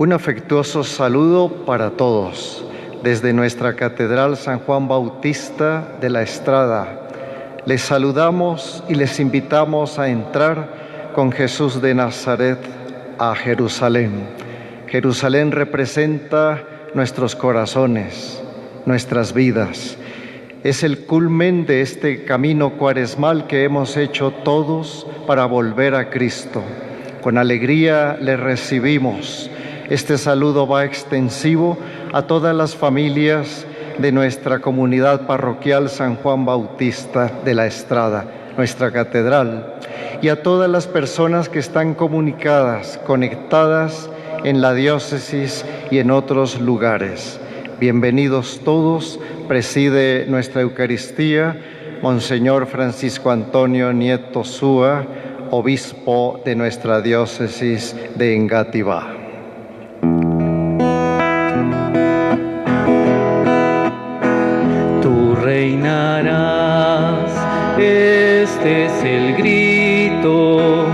Un afectuoso saludo para todos desde nuestra Catedral San Juan Bautista de la Estrada. Les saludamos y les invitamos a entrar con Jesús de Nazaret a Jerusalén. Jerusalén representa nuestros corazones, nuestras vidas. Es el culmen de este camino cuaresmal que hemos hecho todos para volver a Cristo. Con alegría le recibimos. Este saludo va extensivo a todas las familias de nuestra comunidad parroquial San Juan Bautista de la Estrada, nuestra catedral, y a todas las personas que están comunicadas, conectadas en la diócesis y en otros lugares. Bienvenidos todos. Preside nuestra Eucaristía Monseñor Francisco Antonio Nieto Súa, obispo de nuestra diócesis de Engativá. Tú reinarás, este es el grito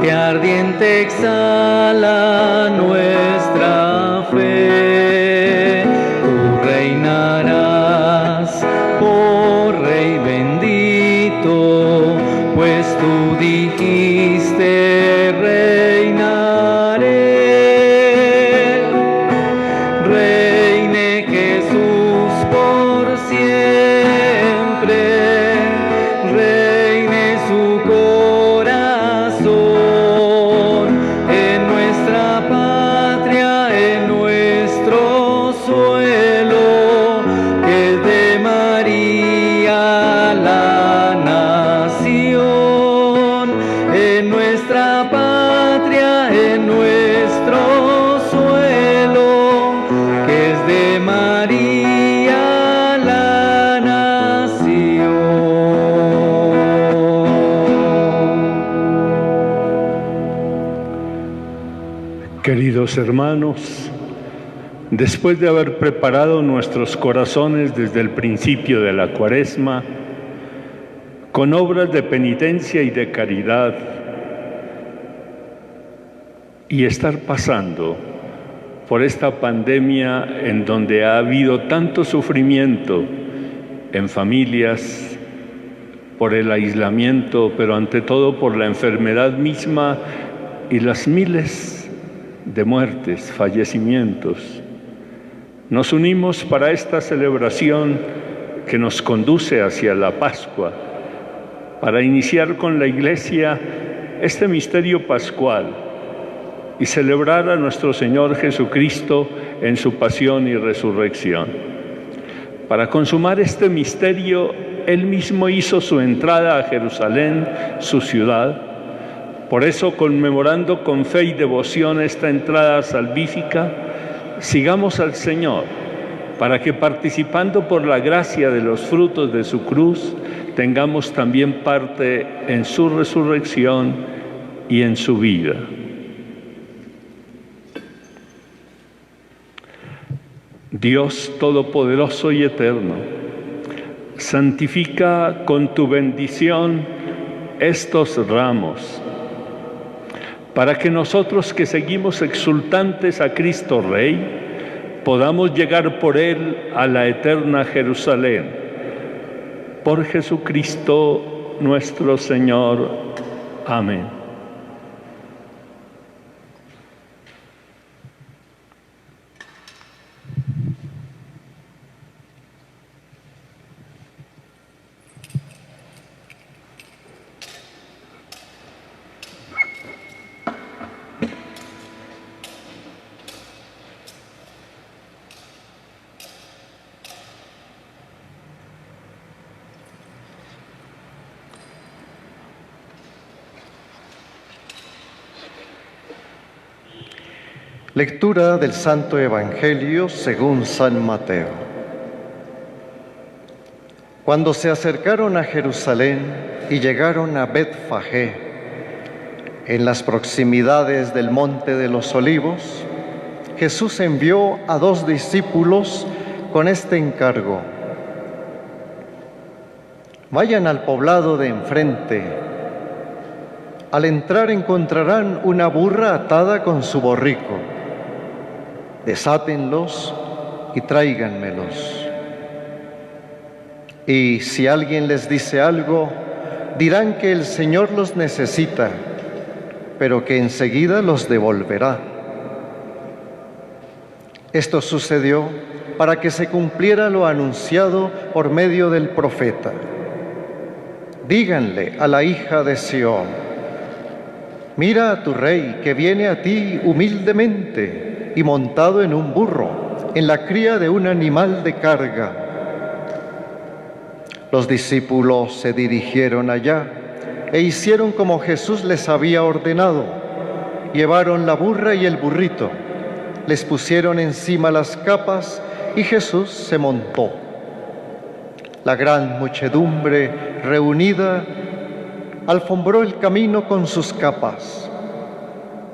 que ardiente exhala nuestra fe. Tú reinarás, oh Rey bendito, pues tú dijiste reinaré. Reine Jesús por siempre, reine su corazón en nuestra patria, en nuestro suelo, que es de María la nación, en nuestra patria, en nuestro suelo, que es de María la nación. Queridos hermanos, después de haber preparado nuestros corazones desde el principio de la Cuaresma, con obras de penitencia y de caridad, y estar pasando por esta pandemia en donde ha habido tanto sufrimiento en familias, por el aislamiento, pero ante todo por la enfermedad misma y las miles de muertes, fallecimientos. Nos unimos para esta celebración que nos conduce hacia la Pascua, para iniciar con la Iglesia este misterio pascual y celebrar a nuestro Señor Jesucristo en su pasión y resurrección. Para consumar este misterio, Él mismo hizo su entrada a Jerusalén, su ciudad. Por eso, conmemorando con fe y devoción esta entrada salvífica, sigamos al Señor, para que participando por la gracia de los frutos de su cruz, tengamos también parte en su resurrección y en su vida. Dios Todopoderoso y Eterno, santifica con tu bendición estos ramos, para que nosotros que seguimos exultantes a Cristo Rey, podamos llegar por Él a la eterna Jerusalén. Por Jesucristo nuestro Señor. Amén. Lectura del Santo Evangelio según San Mateo. Cuando se acercaron a Jerusalén y llegaron a Betfagé, en las proximidades del Monte de los Olivos, Jesús envió a 2 discípulos con este encargo: vayan al poblado de enfrente. Al entrar encontrarán una burra atada con su borrico. desátenlos y tráiganmelos. Y si alguien les dice algo, dirán que el Señor los necesita, pero que enseguida los devolverá. Esto sucedió para que se cumpliera lo anunciado por medio del profeta. Díganle a la hija de Sión: mira a tu rey que viene a ti humildemente y montado en un burro, en la cría de un animal de carga. Los discípulos se dirigieron allá e hicieron como Jesús les había ordenado. Llevaron la burra y el burrito, les pusieron encima las capas y Jesús se montó. La gran muchedumbre reunida alfombró el camino con sus capas,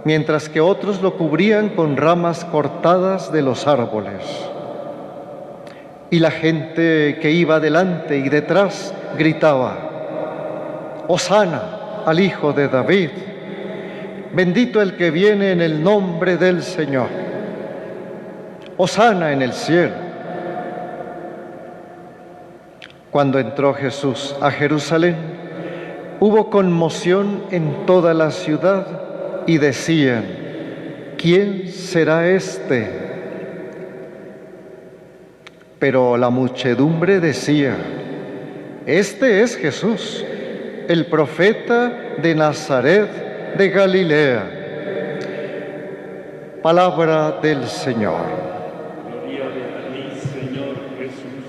mientras que otros lo cubrían con ramas cortadas de los árboles. Y la gente que iba delante y detrás gritaba: Hosana al Hijo de David, bendito el que viene en el nombre del Señor, Hosana en el cielo. Cuando entró Jesús a Jerusalén, hubo conmoción en toda la ciudad y decían: ¿quién será este? Pero la muchedumbre decía: este es Jesús, el profeta de Nazaret de Galilea. Palabra del Señor. Gloria a ti, Señor Jesús.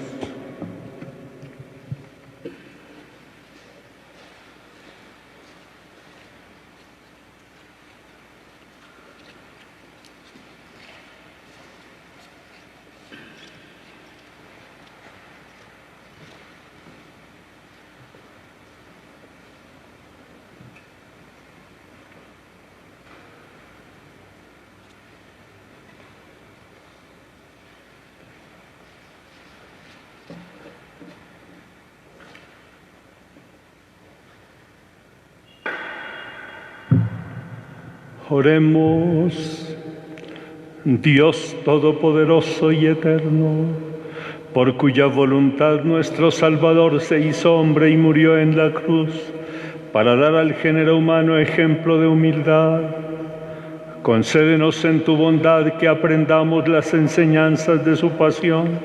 Oremos. Dios Todopoderoso y Eterno, por cuya voluntad nuestro Salvador se hizo hombre y murió en la cruz, para dar al género humano ejemplo de humildad, concédenos en tu bondad que aprendamos las enseñanzas de su pasión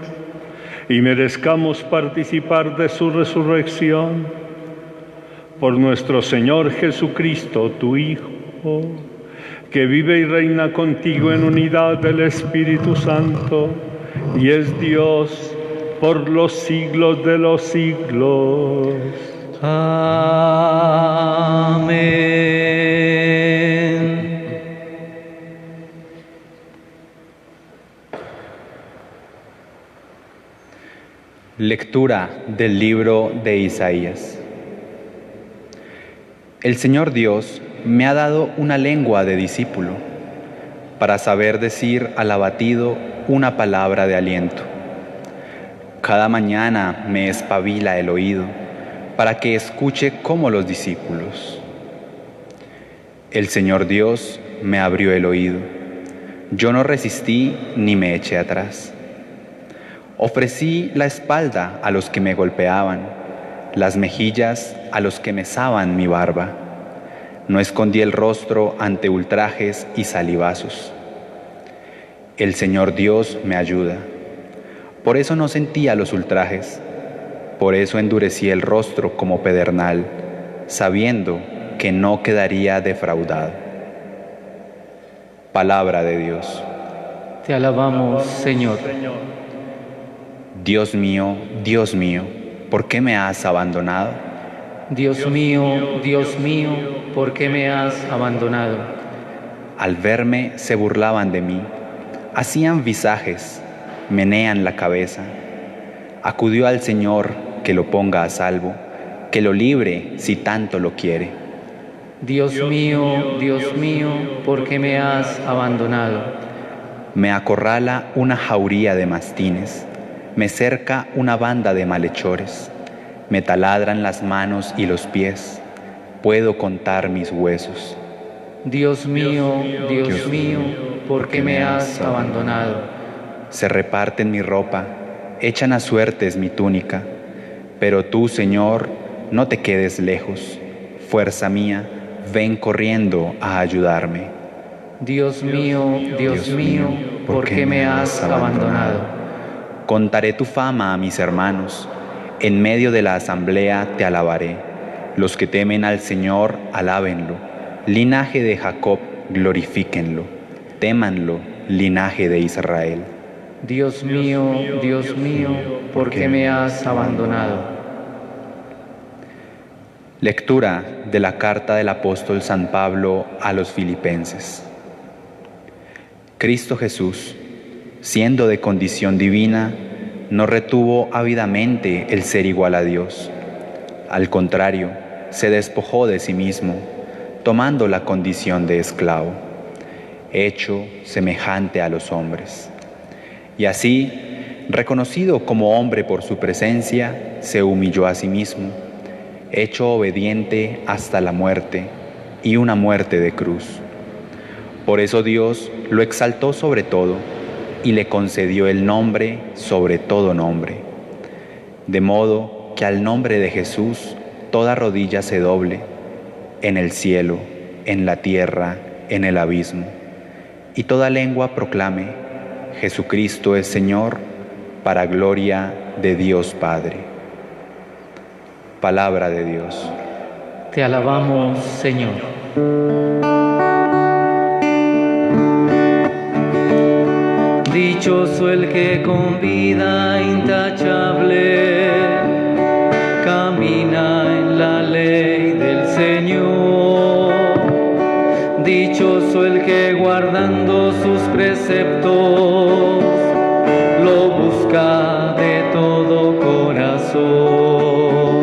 y merezcamos participar de su resurrección. Por nuestro Señor Jesucristo, tu Hijo, que vive y reina contigo en unidad del Espíritu Santo, y es Dios por los siglos de los siglos. Amén. Lectura del libro de Isaías. El Señor Dios me ha dado una lengua de discípulo, para saber decir al abatido una palabra de aliento. Cada mañana me espabila el oído, para que escuche como los discípulos. El Señor Dios me abrió el oído. Yo no resistí ni me eché atrás. Ofrecí la espalda a los que me golpeaban, las mejillas a los que mesaban mi barba. No escondí el rostro ante ultrajes y salivazos. El Señor Dios me ayuda. Por eso no sentía los ultrajes. Por eso endurecí el rostro como pedernal, sabiendo que no quedaría defraudado. Palabra de Dios. Te alabamos, Señor. Dios mío, ¿por qué me has abandonado? Dios mío, ¿por qué me has abandonado? Al verme se burlaban de mí, hacían visajes, menean la cabeza. Acudió al Señor que lo ponga a salvo, que lo libre si tanto lo quiere. Dios mío, ¿por qué me has abandonado? Me acorrala una jauría de mastines, me cerca una banda de malhechores, me taladran las manos y los pies, puedo contar mis huesos. Dios mío, ¿por qué me has abandonado? Se reparten mi ropa, echan a suertes mi túnica, pero tú, Señor, no te quedes lejos. Fuerza mía, ven corriendo a ayudarme. Dios mío, ¿por qué me has abandonado? Contaré tu fama a mis hermanos, en medio de la asamblea te alabaré. Los que temen al Señor, alábenlo. Linaje de Jacob, glorifíquenlo. Témanlo, linaje de Israel. Dios mío, ¿por qué me has abandonado? Lectura de la carta del apóstol San Pablo a los Filipenses. Cristo Jesús, siendo de condición divina, no retuvo ávidamente el ser igual a Dios. Al contrario, se despojó de sí mismo, tomando la condición de esclavo, hecho semejante a los hombres. Y así, reconocido como hombre por su presencia, se humilló a sí mismo, hecho obediente hasta la muerte, y una muerte de cruz. Por eso Dios lo exaltó sobre todo, y le concedió el nombre sobre todo nombre, de modo que al nombre de Jesús toda rodilla se doble, en el cielo, en la tierra, en el abismo, y toda lengua proclame: Jesucristo es Señor, para gloria de Dios Padre. Palabra de Dios. Te alabamos, Señor. Dichoso el que con vida intachable camina en la ley del Señor. Dichoso el que guardando sus preceptos lo busca de todo corazón.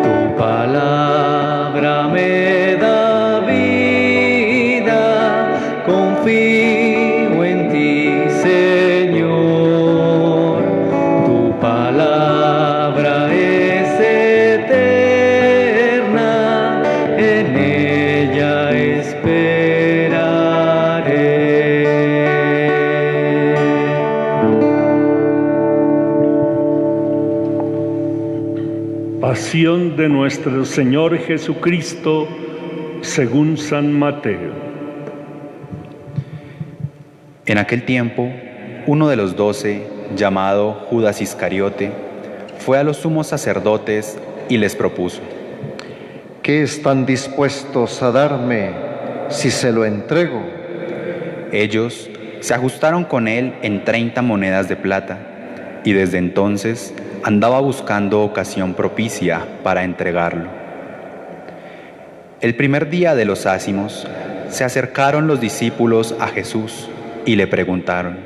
Tu palabra me da vida, confío en ti, Señor. Tu palabra es eterna, en ella Pasión de nuestro Señor Jesucristo según San Mateo. En aquel tiempo, uno de los 12, llamado Judas Iscariote, fue a los sumos sacerdotes y les propuso: ¿Qué están dispuestos a darme si se lo entrego? Ellos se ajustaron con él en 30 monedas de plata, y desde entonces andaba buscando ocasión propicia para entregarlo. El primer día de los ácimos, se acercaron los discípulos a Jesús y le preguntaron: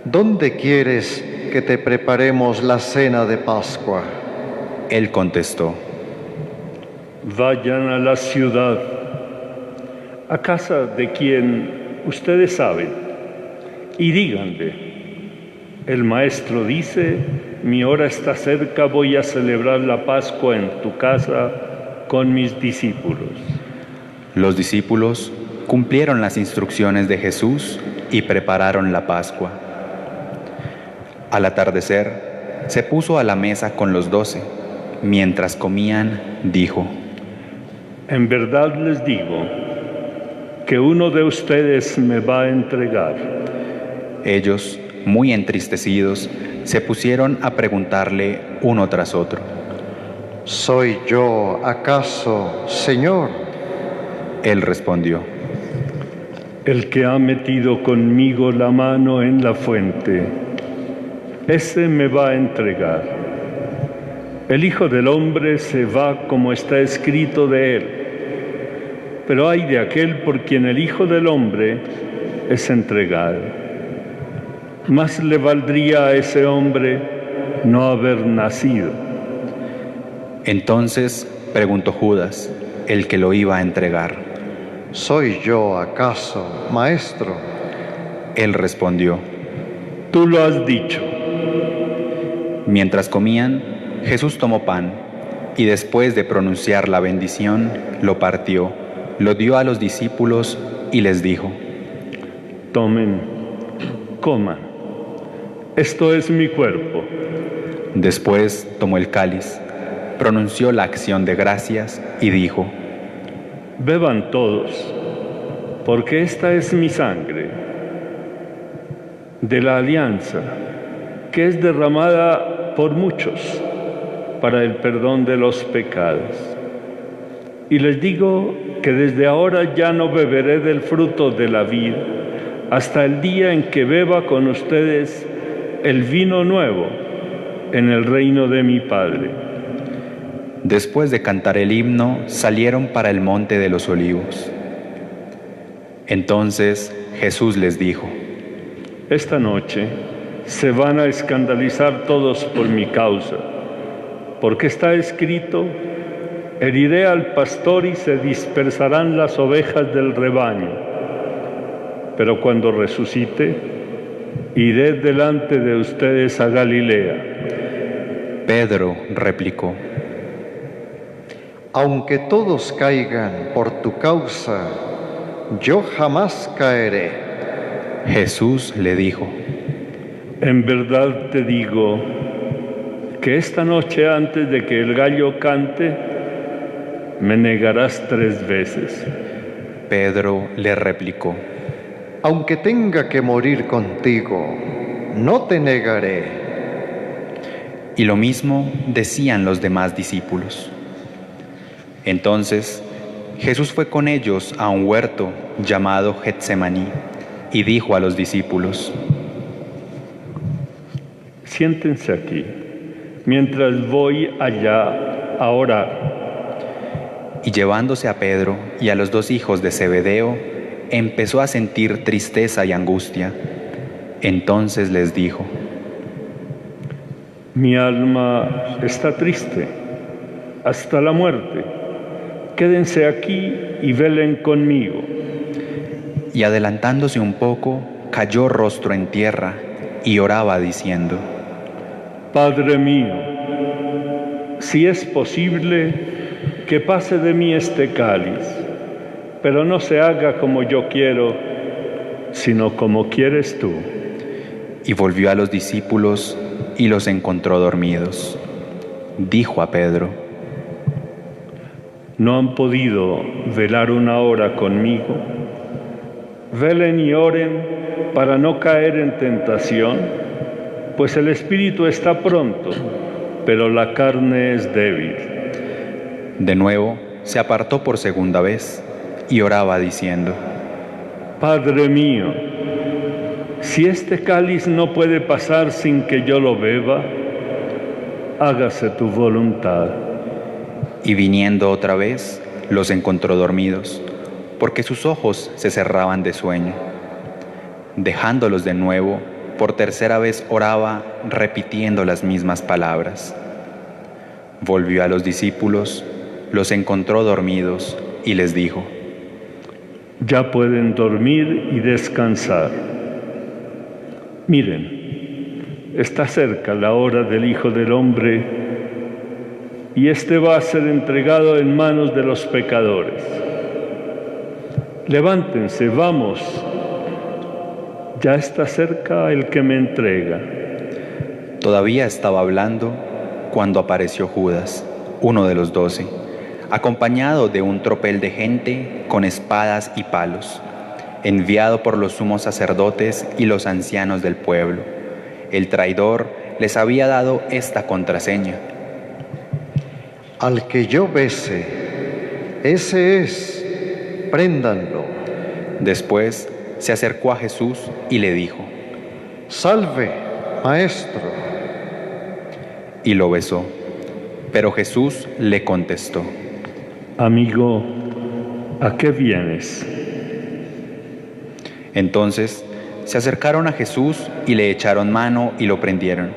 ¿Dónde quieres que te preparemos la cena de Pascua? Él contestó: Vayan a la ciudad, a casa de quien ustedes saben, y díganle: el maestro dice, mi hora está cerca, voy a celebrar la Pascua en tu casa con mis discípulos. Los discípulos cumplieron las instrucciones de Jesús y prepararon la Pascua. Al atardecer, se puso a la mesa con los 12. Mientras comían, dijo: En verdad les digo que uno de ustedes me va a entregar. Ellos, muy entristecidos, se pusieron a preguntarle uno tras otro: ¿Soy yo acaso, Señor? Él respondió: El que ha metido conmigo la mano en la fuente, ese me va a entregar. El Hijo del Hombre se va como está escrito de él, pero ay de aquel por quien el Hijo del Hombre es entregado. Más le valdría a ese hombre no haber nacido. Entonces preguntó Judas, el que lo iba a entregar: ¿Soy yo acaso, Maestro? Él respondió: Tú lo has dicho. Mientras comían, Jesús tomó pan y después de pronunciar la bendición, lo partió, lo dio a los discípulos y les dijo: Tomen, coman. Esto es mi cuerpo. Después tomó el cáliz, pronunció la acción de gracias y dijo: Beban todos, porque esta es mi sangre de la alianza, que es derramada por muchos para el perdón de los pecados. Y les digo que desde ahora ya no beberé del fruto de la vid hasta el día en que beba con ustedes el vino nuevo en el reino de mi Padre. Después de cantar el himno, salieron para el monte de los olivos. Entonces Jesús les dijo: Esta noche se van a escandalizar todos por mi causa, porque está escrito: heriré al pastor y se dispersarán las ovejas del rebaño. Pero cuando resucite, iré delante de ustedes a Galilea. Pedro replicó: Aunque todos caigan por tu causa, yo jamás caeré. Jesús le dijo: En verdad te digo que esta noche antes de que el gallo cante, me negarás 3 veces. Pedro le replicó: Aunque tenga que morir contigo, no te negaré. Y lo mismo decían los demás discípulos. Entonces Jesús fue con ellos a un huerto llamado Getsemaní y dijo a los discípulos: Siéntense aquí, mientras voy allá a orar. Y llevándose a Pedro y a los 2 hijos de Zebedeo, empezó a sentir tristeza y angustia. Entonces les dijo: Mi alma está triste hasta la muerte. Quédense aquí y velen conmigo. Y adelantándose un poco, cayó rostro en tierra y oraba diciendo: Padre mío, si es posible, que pase de mí este cáliz, pero no se haga como yo quiero, sino como quieres tú. Y volvió a los discípulos y los encontró dormidos. Dijo a Pedro: ¿No han podido velar 1 hora conmigo? Velen y oren para no caer en tentación, pues el espíritu está pronto, pero la carne es débil. De nuevo se apartó por 2ª vez y oraba diciendo: Padre mío, si este cáliz no puede pasar sin que yo lo beba, hágase tu voluntad. Y viniendo otra vez, los encontró dormidos, porque sus ojos se cerraban de sueño. Dejándolos de nuevo, por 3ª vez oraba, repitiendo las mismas palabras. Volvió a los discípulos, los encontró dormidos y les dijo: Ya pueden dormir y descansar. Miren, está cerca la hora del Hijo del Hombre, y este va a ser entregado en manos de los pecadores. Levántense, vamos. Ya está cerca el que me entrega. Todavía estaba hablando cuando apareció Judas, uno de los 12, acompañado de un tropel de gente con espadas y palos, enviado por los sumos sacerdotes y los ancianos del pueblo. El traidor les había dado esta contraseña: Al que yo bese, ese es, préndanlo. Después se acercó a Jesús y le dijo: Salve, maestro. Y lo besó. Pero Jesús le contestó: Amigo, ¿a qué vienes? Entonces se acercaron a Jesús y le echaron mano y lo prendieron.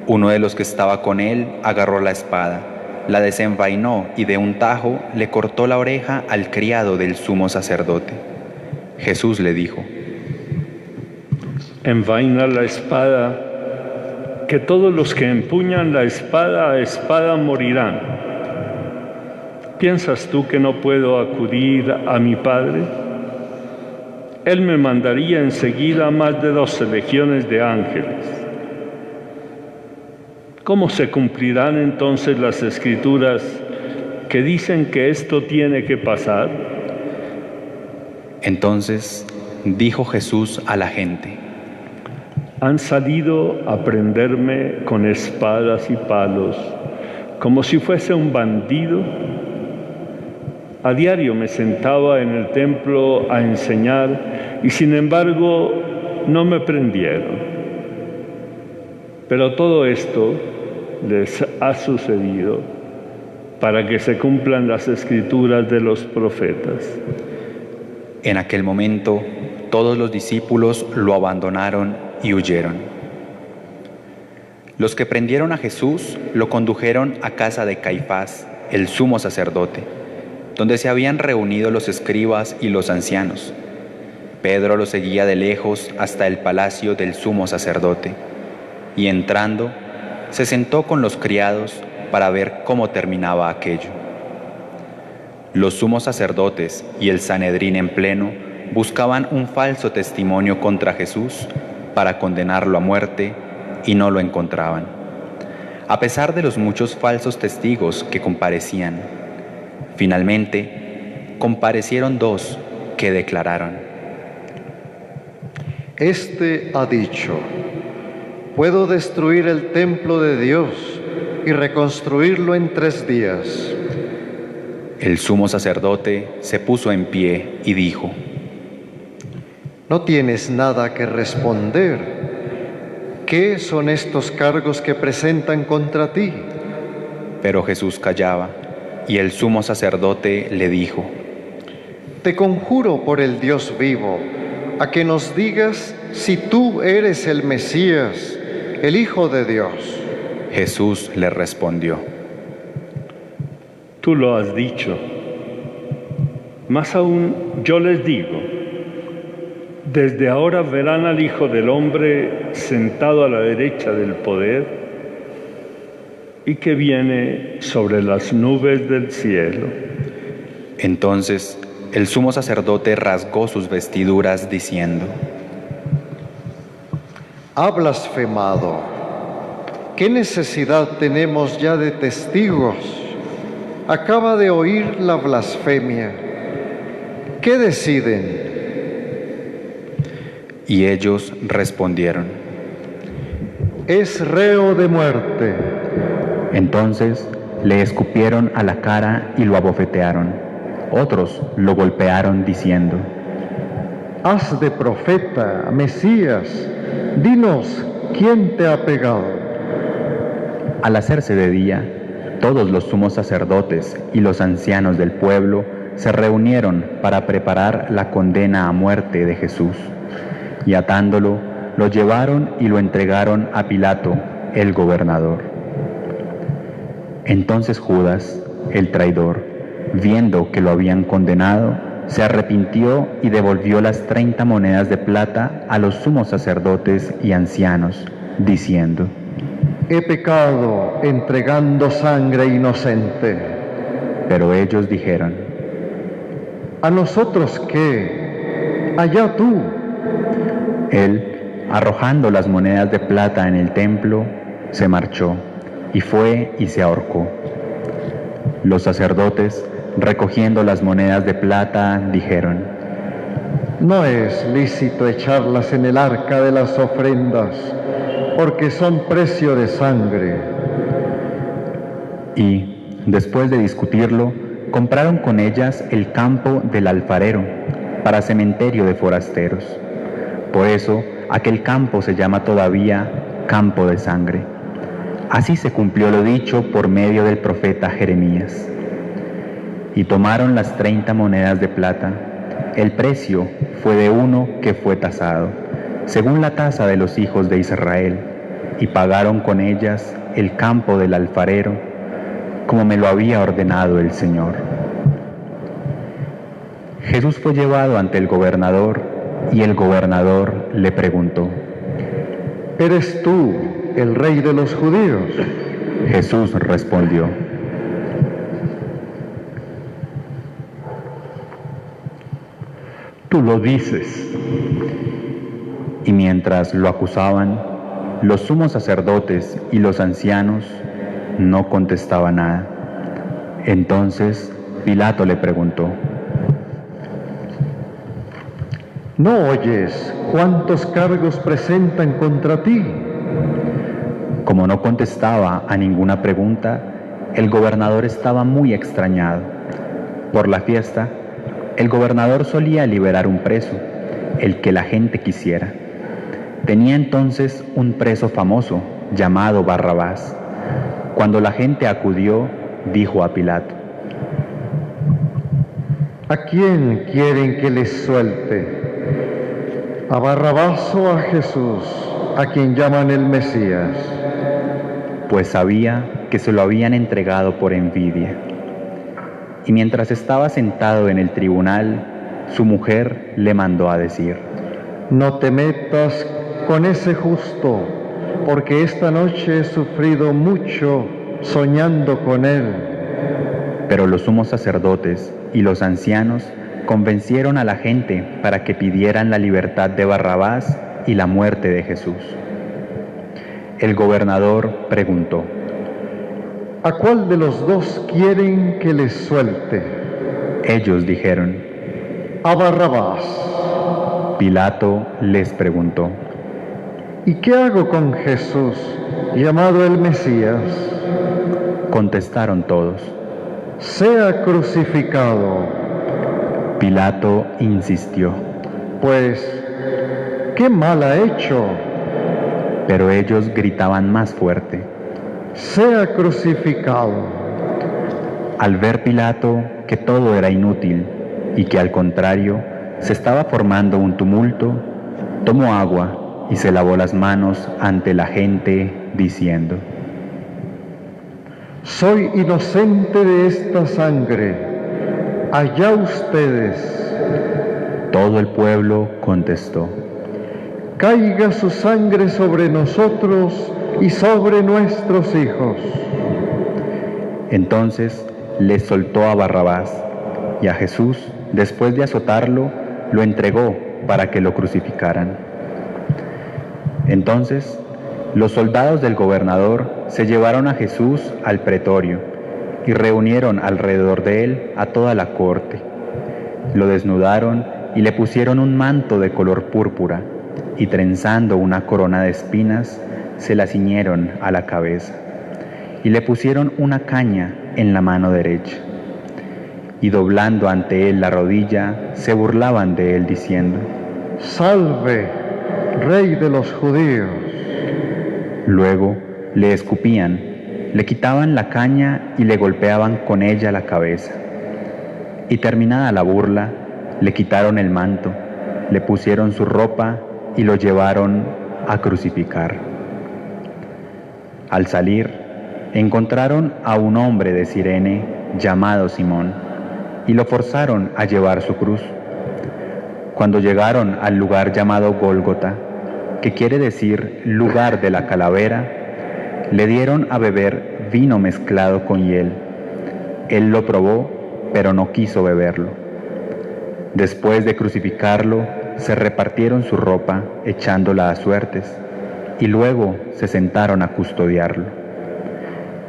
Uno de los que estaba con él agarró la espada, la desenvainó y de un tajo le cortó la oreja al criado del sumo sacerdote. Jesús le dijo: Envaina la espada, que todos los que empuñan la espada a espada morirán. ¿Piensas tú que no puedo acudir a mi Padre? Él me mandaría enseguida más de 12 legiones de ángeles. ¿Cómo se cumplirán entonces las Escrituras que dicen que esto tiene que pasar? Entonces dijo Jesús a la gente: Han salido a prenderme con espadas y palos, como si fuese un bandido. A diario me sentaba en el templo a enseñar y sin embargo no me prendieron. Pero todo esto les ha sucedido para que se cumplan las Escrituras de los profetas. En aquel momento todos los discípulos lo abandonaron y huyeron. Los que prendieron a Jesús lo condujeron a casa de Caifás, el sumo sacerdote, donde se habían reunido los escribas y los ancianos. Pedro lo seguía de lejos hasta el palacio del sumo sacerdote, y entrando, se sentó con los criados para ver cómo terminaba aquello. Los sumos sacerdotes y el Sanedrín en pleno buscaban un falso testimonio contra Jesús para condenarlo a muerte y no lo encontraban, a pesar de los muchos falsos testigos que comparecían. Finalmente, comparecieron 2 que declararon: Este ha dicho: puedo destruir el templo de Dios y reconstruirlo en 3 días. El sumo sacerdote se puso en pie y dijo: No tienes nada que responder. ¿Qué son estos cargos que presentan contra ti? Pero Jesús callaba, y el sumo sacerdote le dijo: Te conjuro por el Dios vivo, a que nos digas si tú eres el Mesías, el Hijo de Dios. Jesús le respondió: Tú lo has dicho. Más aún, yo les digo, desde ahora verán al Hijo del Hombre sentado a la derecha del poder y que viene sobre las nubes del cielo. Entonces el sumo sacerdote rasgó sus vestiduras diciendo: Ha blasfemado. ¿Qué necesidad tenemos ya de testigos? Acaba de oír la blasfemia. ¿Qué deciden? Y ellos respondieron: Es reo de muerte. Entonces le escupieron a la cara y lo abofetearon. Otros lo golpearon diciendo: Haz de profeta, Mesías. Dinos, ¿quién te ha pegado? Al hacerse de día, todos los sumos sacerdotes y los ancianos del pueblo se reunieron para preparar la condena a muerte de Jesús, y atándolo, lo llevaron y lo entregaron a Pilato, el gobernador. Entonces Judas, el traidor, viendo que lo habían condenado, se arrepintió y devolvió las 30 monedas de plata a los sumos sacerdotes y ancianos, diciendo: He pecado entregando sangre inocente. Pero ellos dijeron: ¿A nosotros qué? Allá tú. Él, arrojando las monedas de plata en el templo, se marchó y fue y se ahorcó. Los sacerdotes, recogiendo las monedas de plata, dijeron: No es lícito echarlas en el arca de las ofrendas, porque son precio de sangre. Y, después de discutirlo, compraron con ellas el campo del alfarero, para cementerio de forasteros. Por eso, aquel campo se llama todavía Campo de Sangre. Así se cumplió lo dicho por medio del profeta Jeremías. Y tomaron las 30 monedas de plata. El precio fue de uno que fue tasado, según la tasa de los hijos de Israel, y pagaron con ellas el campo del alfarero, como me lo había ordenado el Señor. Jesús fue llevado ante el gobernador, y el gobernador le preguntó: ¿Eres tú el rey de los judíos? Jesús respondió: Tú lo dices. Y mientras lo acusaban, los sumos sacerdotes y los ancianos no contestaban nada. Entonces Pilato le preguntó: ¿No oyes cuántos cargos presentan contra ti? Como no contestaba a ninguna pregunta, el gobernador estaba muy extrañado. Por la fiesta, el gobernador solía liberar un preso, el que la gente quisiera. Tenía entonces un preso famoso llamado Barrabás. Cuando la gente acudió, dijo a Pilato: ¿A quién quieren que les suelte? ¿A Barrabás o a Jesús, a quien llaman el Mesías? Pues sabía que se lo habían entregado por envidia. Y mientras estaba sentado en el tribunal, su mujer le mandó a decir: No te metas con ese justo, porque esta noche he sufrido mucho soñando con él. Pero los sumos sacerdotes y los ancianos convencieron a la gente para que pidieran la libertad de Barrabás y la muerte de Jesús. El gobernador preguntó: ¿A cuál de los dos quieren que les suelte? Ellos dijeron: A Barrabás. Pilato les preguntó: ¿Y qué hago con Jesús, llamado el Mesías? Contestaron todos: Sea crucificado. Pilato insistió, Pues, ¿qué mal ha hecho? pero ellos gritaban más fuerte. Sea crucificado. Al ver Pilato que todo era inútil y que al contrario se estaba formando un tumulto, tomó agua y se lavó las manos ante la gente, diciendo: Soy inocente de esta sangre. Allá ustedes. Todo el pueblo contestó: Caiga su sangre sobre nosotros y sobre nuestros hijos. Entonces les soltó a Barrabás, y a Jesús, después de azotarlo, lo entregó para que lo crucificaran. Entonces los soldados del gobernador se llevaron a Jesús al pretorio y reunieron alrededor de él a toda la corte. Lo desnudaron y le pusieron un manto de color púrpura, y trenzando una corona de espinas, se la ciñeron a la cabeza, y le pusieron una caña en la mano derecha. Y doblando ante él la rodilla, se burlaban de él diciendo: Salve, Rey de los judíos. Luego le escupían, le quitaban la caña y le golpeaban con ella la cabeza. Y terminada la burla, le quitaron el manto, le pusieron su ropa y lo llevaron a crucificar. Al salir, encontraron a un hombre de Cirene llamado Simón y lo forzaron a llevar su cruz. Cuando llegaron al lugar llamado Gólgota, que quiere decir lugar de la calavera, le dieron a beber vino mezclado con hiel. Él lo probó, pero no quiso beberlo. Después de crucificarlo, se repartieron su ropa, echándola a suertes, y luego se sentaron a custodiarlo.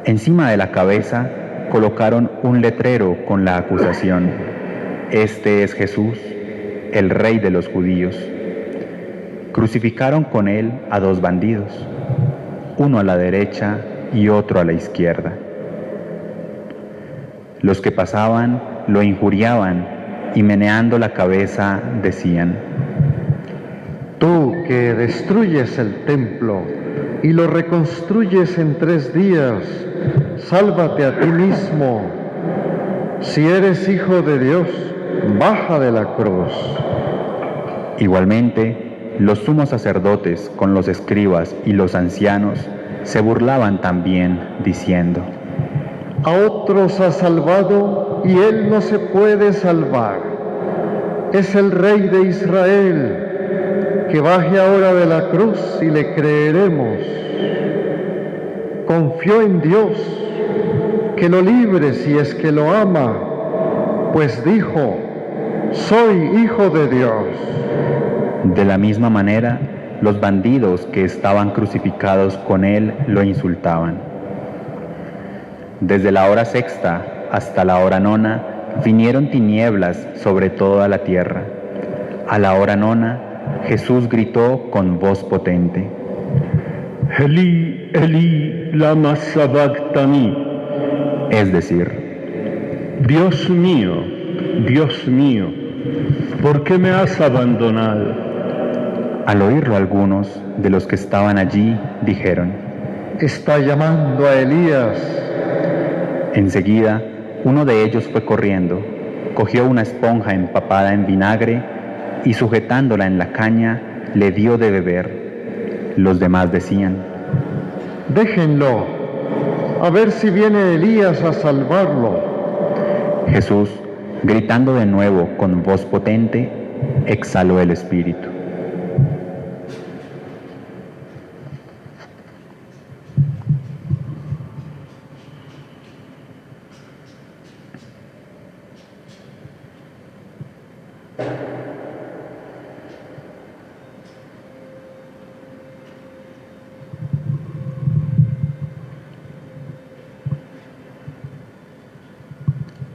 Encima de la cabeza colocaron un letrero con la acusación: Este es Jesús, el Rey de los judíos. Crucificaron con él a dos bandidos, uno a la derecha y otro a la izquierda. Los que pasaban lo injuriaban y meneando la cabeza decían: Tú que destruyes el templo y lo reconstruyes en 3 días, sálvate a ti mismo. Si eres hijo de Dios, baja de la cruz. Igualmente, los sumos sacerdotes con los escribas y los ancianos se burlaban también, diciendo: A otros ha salvado y él no se puede salvar. Es el Rey de Israel. Que baje ahora de la cruz y le creeremos. Confió en Dios, que lo libre si es que lo ama, pues dijo: soy hijo de Dios. De la misma manera, los bandidos que estaban crucificados con él lo insultaban. Desde la hora sexta hasta la hora nona vinieron tinieblas sobre toda la tierra. A la hora nona, Jesús gritó con voz potente: Elí, Elí, lama sabactani. Es decir, Dios mío, ¿por qué me has abandonado? al oírlo algunos de los que estaban allí dijeron: Está llamando a Elías. Enseguida, uno de ellos fue corriendo, cogió una esponja empapada en vinagre y sujetándola en la caña, le dio de beber. Los demás decían: Déjenlo, a ver si viene Elías a salvarlo. Jesús, gritando de nuevo con voz potente, exhaló el espíritu.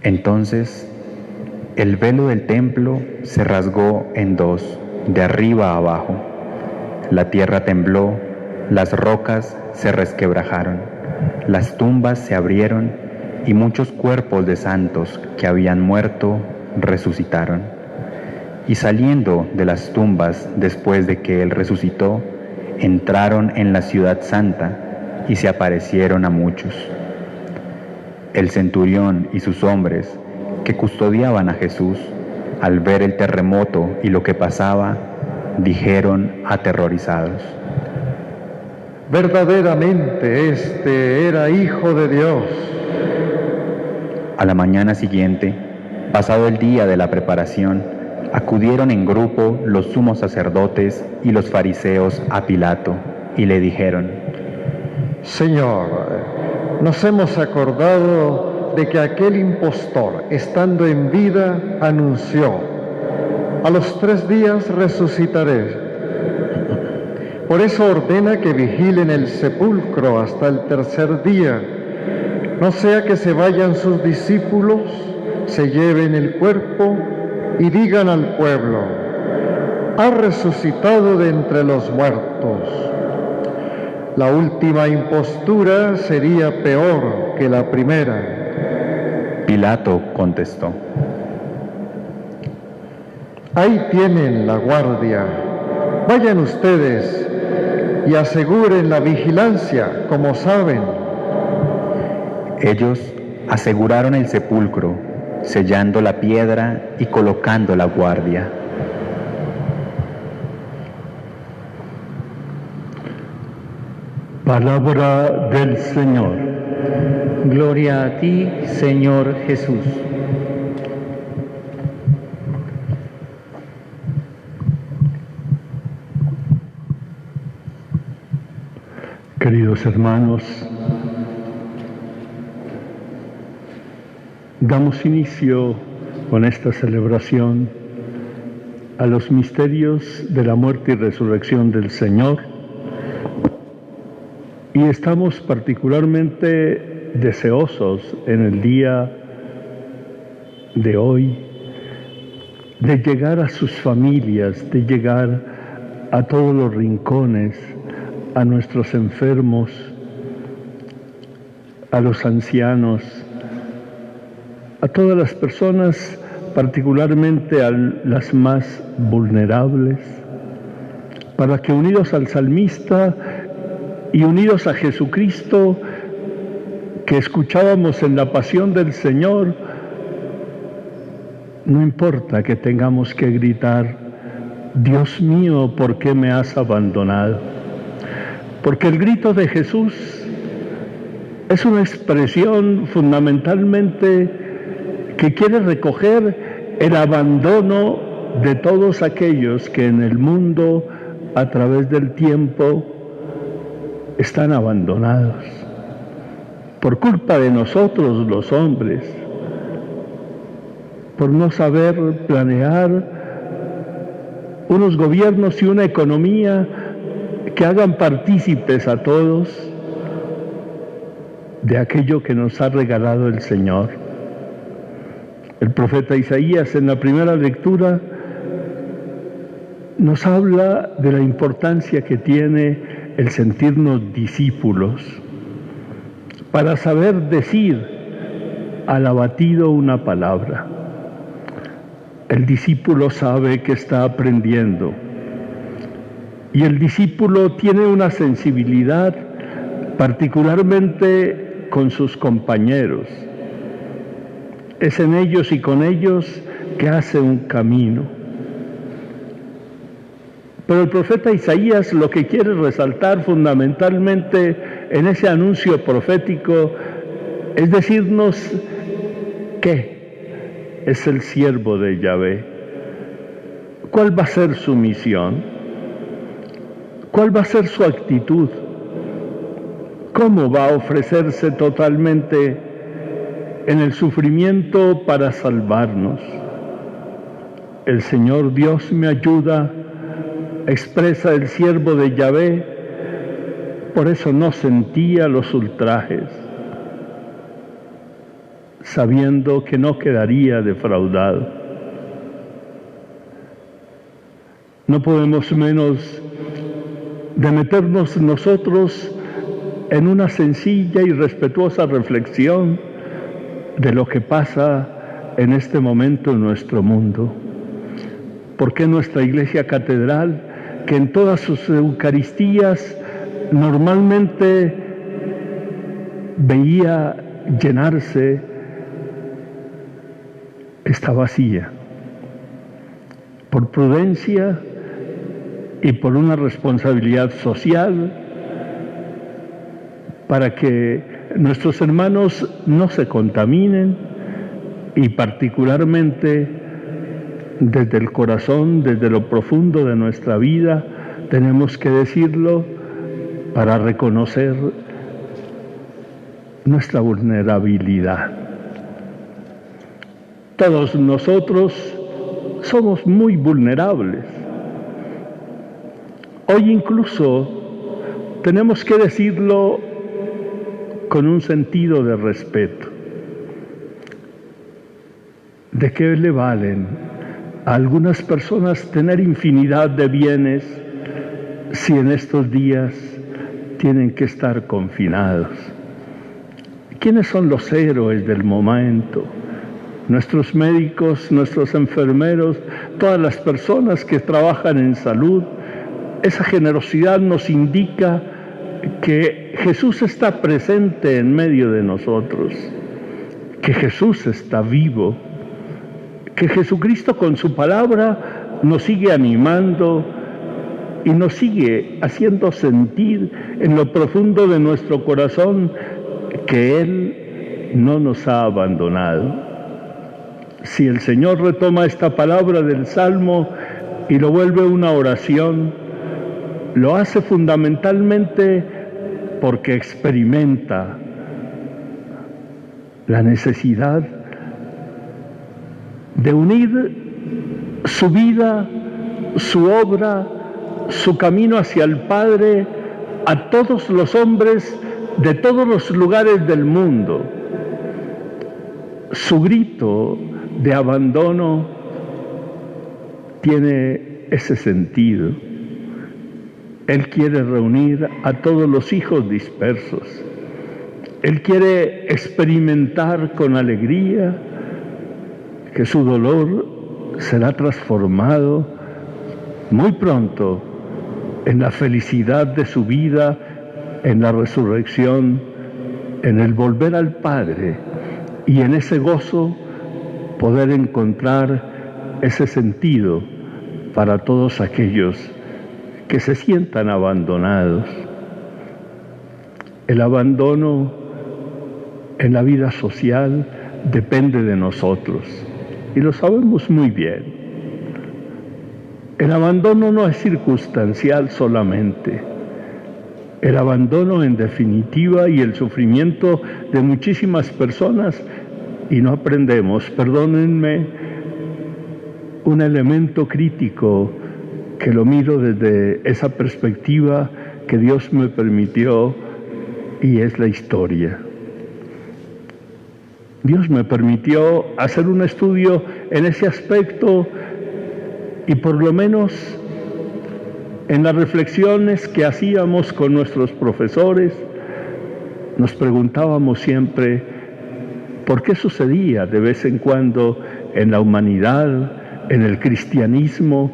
Entonces, el velo del templo se rasgó en dos, de arriba a abajo. La tierra tembló, las rocas se resquebrajaron, las tumbas se abrieron y muchos cuerpos de santos que habían muerto resucitaron. Y saliendo de las tumbas después de que él resucitó, entraron en la ciudad santa y se aparecieron a muchos. El centurión y sus hombres, que custodiaban a Jesús, al ver el terremoto y lo que pasaba, dijeron aterrorizados: Verdaderamente este era hijo de Dios. A la mañana siguiente, pasado el día de la preparación, acudieron en grupo los sumos sacerdotes y los fariseos a Pilato y le dijeron: Señor, nos hemos acordado de que aquel impostor, estando en vida, anunció: a los 3 días resucitaré. Por eso ordena que vigilen el sepulcro hasta el 3er día, no sea que se vayan sus discípulos, se lleven el cuerpo y digan al pueblo: ha resucitado de entre los muertos. La última impostura sería peor que la primera. Pilato contestó: Ahí tienen la guardia. Vayan ustedes y aseguren la vigilancia, como saben. Ellos aseguraron el sepulcro, sellando la piedra y colocando la guardia. Palabra del Señor. Gloria a ti, Señor Jesús. Queridos hermanos, damos inicio con esta celebración a los misterios de la muerte y resurrección del Señor. Y estamos particularmente deseosos en el día de hoy de llegar a sus familias, de llegar a todos los rincones, a nuestros enfermos, a los ancianos, a todas las personas, particularmente a las más vulnerables, para que unidos al salmista y unidos a Jesucristo, que escuchábamos en la pasión del Señor, no importa que tengamos que gritar: Dios mío, ¿por qué me has abandonado? Porque el grito de Jesús es una expresión fundamentalmente que quiere recoger el abandono de todos aquellos que en el mundo, a través del tiempo, están abandonados por culpa de nosotros los hombres, por no saber planear unos gobiernos y una economía que hagan partícipes a todos de aquello que nos ha regalado el Señor. El profeta Isaías en la primera lectura nos habla de la importancia que tiene el sentirnos discípulos para saber decir al abatido una palabra. El discípulo sabe que está aprendiendo y el discípulo tiene una sensibilidad particularmente con sus compañeros. Es en ellos y con ellos que hace un camino. Pero el profeta Isaías lo que quiere resaltar fundamentalmente en ese anuncio profético es decirnos que es el siervo de Yahvé. ¿Cuál va a ser su misión? ¿Cuál va a ser su actitud? ¿Cómo va a ofrecerse totalmente en el sufrimiento para salvarnos? El Señor Dios me ayuda, expresa el siervo de Yahvé, por eso no sentía los ultrajes, sabiendo que no quedaría defraudado. No podemos menos de meternos nosotros en una sencilla y respetuosa reflexión de lo que pasa en este momento en nuestro mundo. ¿Por qué nuestra Iglesia Catedral, que en todas sus Eucaristías normalmente veía llenarse, está vacía? Por prudencia y por una responsabilidad social, para que nuestros hermanos no se contaminen y particularmente desde el corazón, desde lo profundo de nuestra vida, tenemos que decirlo para reconocer nuestra vulnerabilidad. Todos nosotros somos muy vulnerables. Hoy incluso tenemos que decirlo con un sentido de respeto. ¿De qué le valen a algunas personas tener infinidad de bienes si en estos días tienen que estar confinados? ¿Quiénes son los héroes del momento? Nuestros médicos, nuestros enfermeros, todas las personas que trabajan en salud. Esa generosidad nos indica que Jesús está presente en medio de nosotros, que Jesús está vivo, que Jesucristo con su palabra nos sigue animando y nos sigue haciendo sentir en lo profundo de nuestro corazón que Él no nos ha abandonado. Si el Señor retoma esta palabra del Salmo y lo vuelve una oración, lo hace fundamentalmente porque experimenta la necesidad de unir su vida, su obra, su camino hacia el Padre a todos los hombres de todos los lugares del mundo. Su grito de abandono tiene ese sentido. Él quiere reunir a todos los hijos dispersos. Él quiere experimentar con alegría que su dolor será transformado muy pronto en la felicidad de su vida, en la resurrección, en el volver al Padre y en ese gozo poder encontrar ese sentido para todos aquellos que se sientan abandonados. El abandono en la vida social depende de nosotros y lo sabemos muy bien. El abandono no es circunstancial solamente. El abandono en definitiva y el sufrimiento de muchísimas personas, y no aprendemos, perdónenme un elemento crítico que lo miro desde esa perspectiva que Dios me permitió, y es la historia. Dios me permitió hacer un estudio en ese aspecto, y por lo menos en las reflexiones que hacíamos con nuestros profesores, nos preguntábamos siempre por qué sucedía de vez en cuando en la humanidad, en el cristianismo,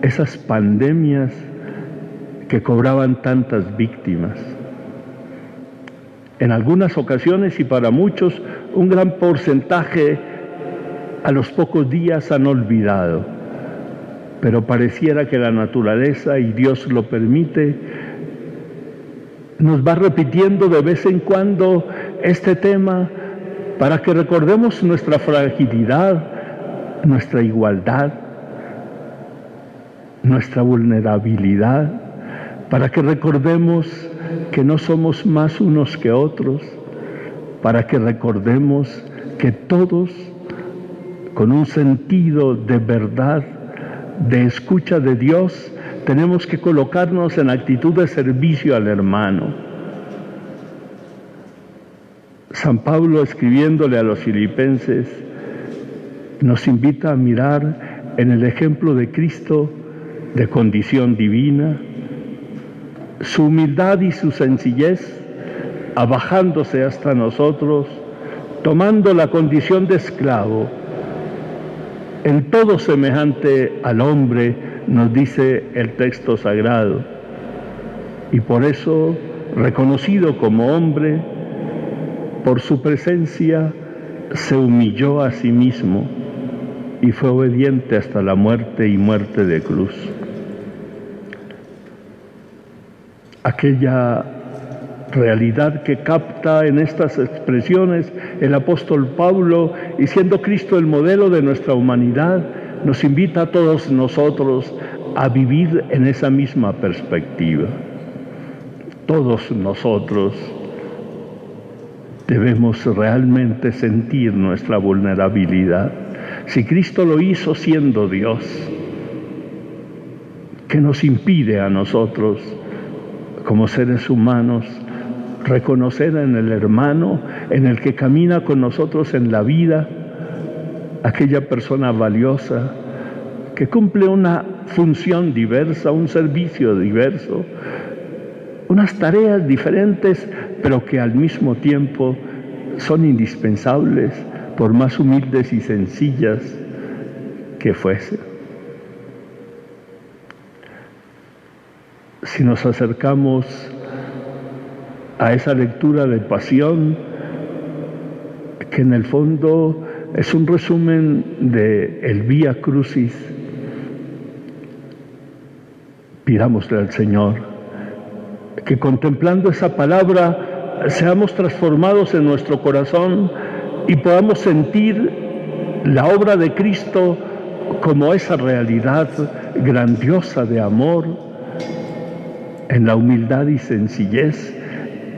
esas pandemias que cobraban tantas víctimas. En algunas ocasiones, y para muchos, un gran porcentaje a los pocos días han olvidado, pero pareciera que la naturaleza, y Dios lo permite, nos va repitiendo de vez en cuando este tema para que recordemos nuestra fragilidad, nuestra igualdad, nuestra vulnerabilidad, para que recordemos que no somos más unos que otros, para que recordemos que todos, con un sentido de verdad, de escucha de Dios, tenemos que colocarnos en actitud de servicio al hermano. San Pablo, escribiéndole a los filipenses, nos invita a mirar en el ejemplo de Cristo, de condición divina, su humildad y su sencillez, abajándose hasta nosotros, tomando la condición de esclavo, en todo semejante al hombre, nos dice el texto sagrado. Y por eso, reconocido como hombre, por su presencia, se humilló a sí mismo y fue obediente hasta la muerte, y muerte de cruz. Aquella realidad que capta en estas expresiones el apóstol Pablo, y siendo Cristo el modelo de nuestra humanidad, nos invita a todos nosotros a vivir en esa misma perspectiva. Todos nosotros debemos realmente sentir nuestra vulnerabilidad. Si Cristo lo hizo siendo Dios, ¿qué nos impide a nosotros, como seres humanos, reconocer en el hermano, en el que camina con nosotros en la vida, aquella persona valiosa que cumple una función diversa, un servicio diverso, unas tareas diferentes, pero que al mismo tiempo son indispensables, por más humildes y sencillas que fuesen? Si nos acercamos a esa lectura de pasión, que en el fondo es un resumen de el Vía Crucis, pidámosle al Señor que, contemplando esa palabra, seamos transformados en nuestro corazón y podamos sentir la obra de Cristo como esa realidad grandiosa de amor, en la humildad y sencillez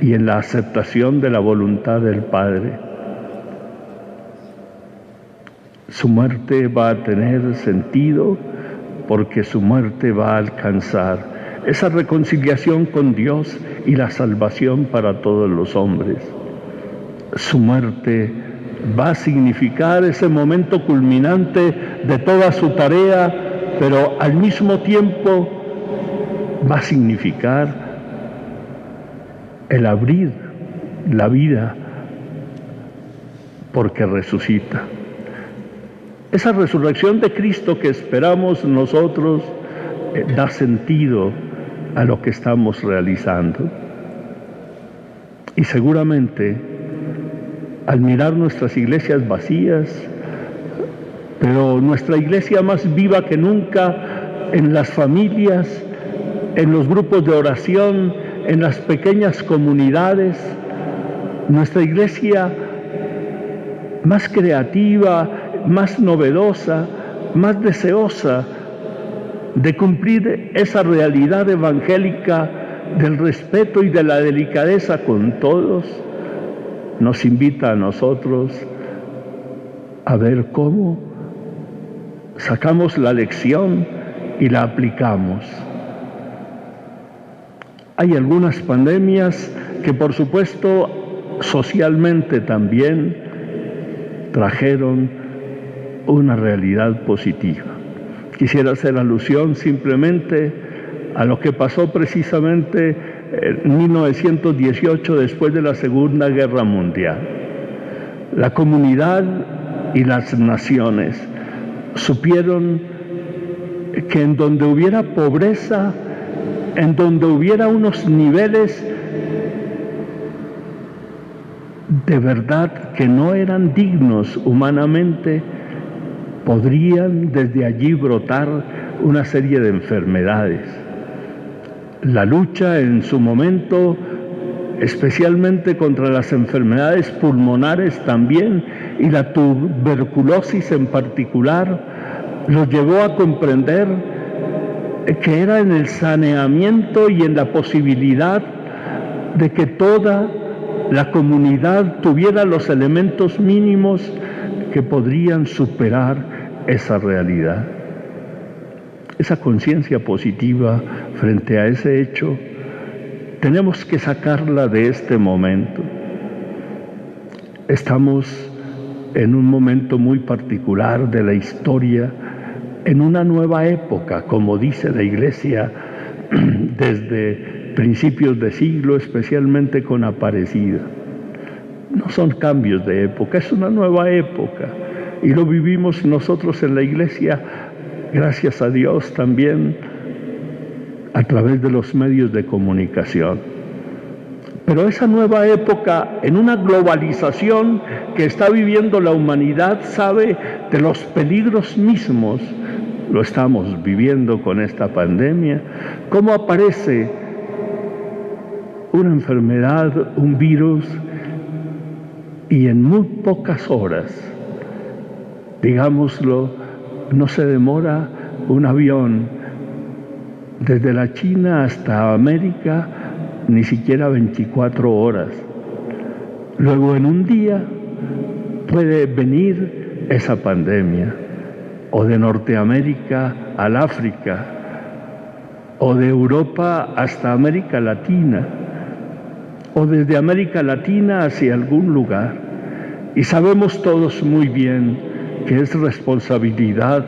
y en la aceptación de la voluntad del Padre. Su muerte va a tener sentido porque su muerte va a alcanzar esa reconciliación con Dios y la salvación para todos los hombres. Su muerte va a significar ese momento culminante de toda su tarea, pero al mismo tiempo va a significar el abrir la vida, porque resucita. Esa resurrección de Cristo que esperamos nosotros da sentido a lo que estamos realizando. Y seguramente, al mirar nuestras iglesias vacías, pero nuestra iglesia más viva que nunca, en las familias, en los grupos de oración, en las pequeñas comunidades, nuestra iglesia más creativa, más novedosa, más deseosa de cumplir esa realidad evangélica del respeto y de la delicadeza con todos, nos invita a nosotros a ver cómo sacamos la lección y la aplicamos. Hay algunas pandemias que, por supuesto, socialmente también trajeron una realidad positiva. Quisiera hacer alusión simplemente a lo que pasó precisamente en 1918, después de la Segunda Guerra Mundial. La comunidad y las naciones supieron que en donde hubiera pobreza, en donde hubiera unos niveles de verdad que no eran dignos humanamente, podrían desde allí brotar una serie de enfermedades. La lucha en su momento, especialmente contra las enfermedades pulmonares también, y la tuberculosis en particular, los llevó a comprender que era en el saneamiento y en la posibilidad de que toda la comunidad tuviera los elementos mínimos que podrían superar esa realidad. Esa conciencia positiva frente a ese hecho, tenemos que sacarla de este momento. Estamos en un momento muy particular de la historia, en una nueva época, como dice la Iglesia, desde principios de siglo, especialmente con Aparecida. No son cambios de época, es una nueva época, y lo vivimos nosotros en la Iglesia, gracias a Dios también, a través de los medios de comunicación. Pero esa nueva época, en una globalización que está viviendo la humanidad, sabe de los peligros mismos. Lo estamos viviendo con esta pandemia. Cómo aparece una enfermedad, un virus, y en muy pocas horas, digámoslo, no se demora un avión desde la China hasta América, ni siquiera 24 horas. Luego en un día puede venir esa pandemia, o de Norteamérica al África, o de Europa hasta América Latina, o desde América Latina hacia algún lugar. Y sabemos todos muy bien que es responsabilidad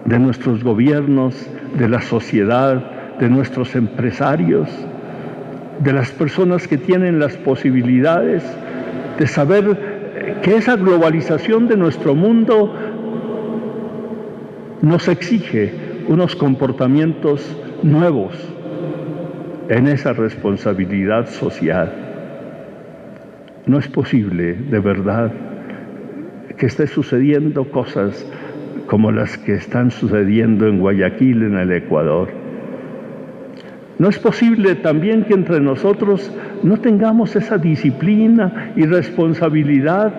de nuestros gobiernos, de la sociedad, de nuestros empresarios, de las personas que tienen las posibilidades de saber que esa globalización de nuestro mundo nos exige unos comportamientos nuevos en esa responsabilidad social. No es posible, de verdad, que esté sucediendo cosas como las que están sucediendo en Guayaquil, en el Ecuador. No es posible también que entre nosotros no tengamos esa disciplina y responsabilidad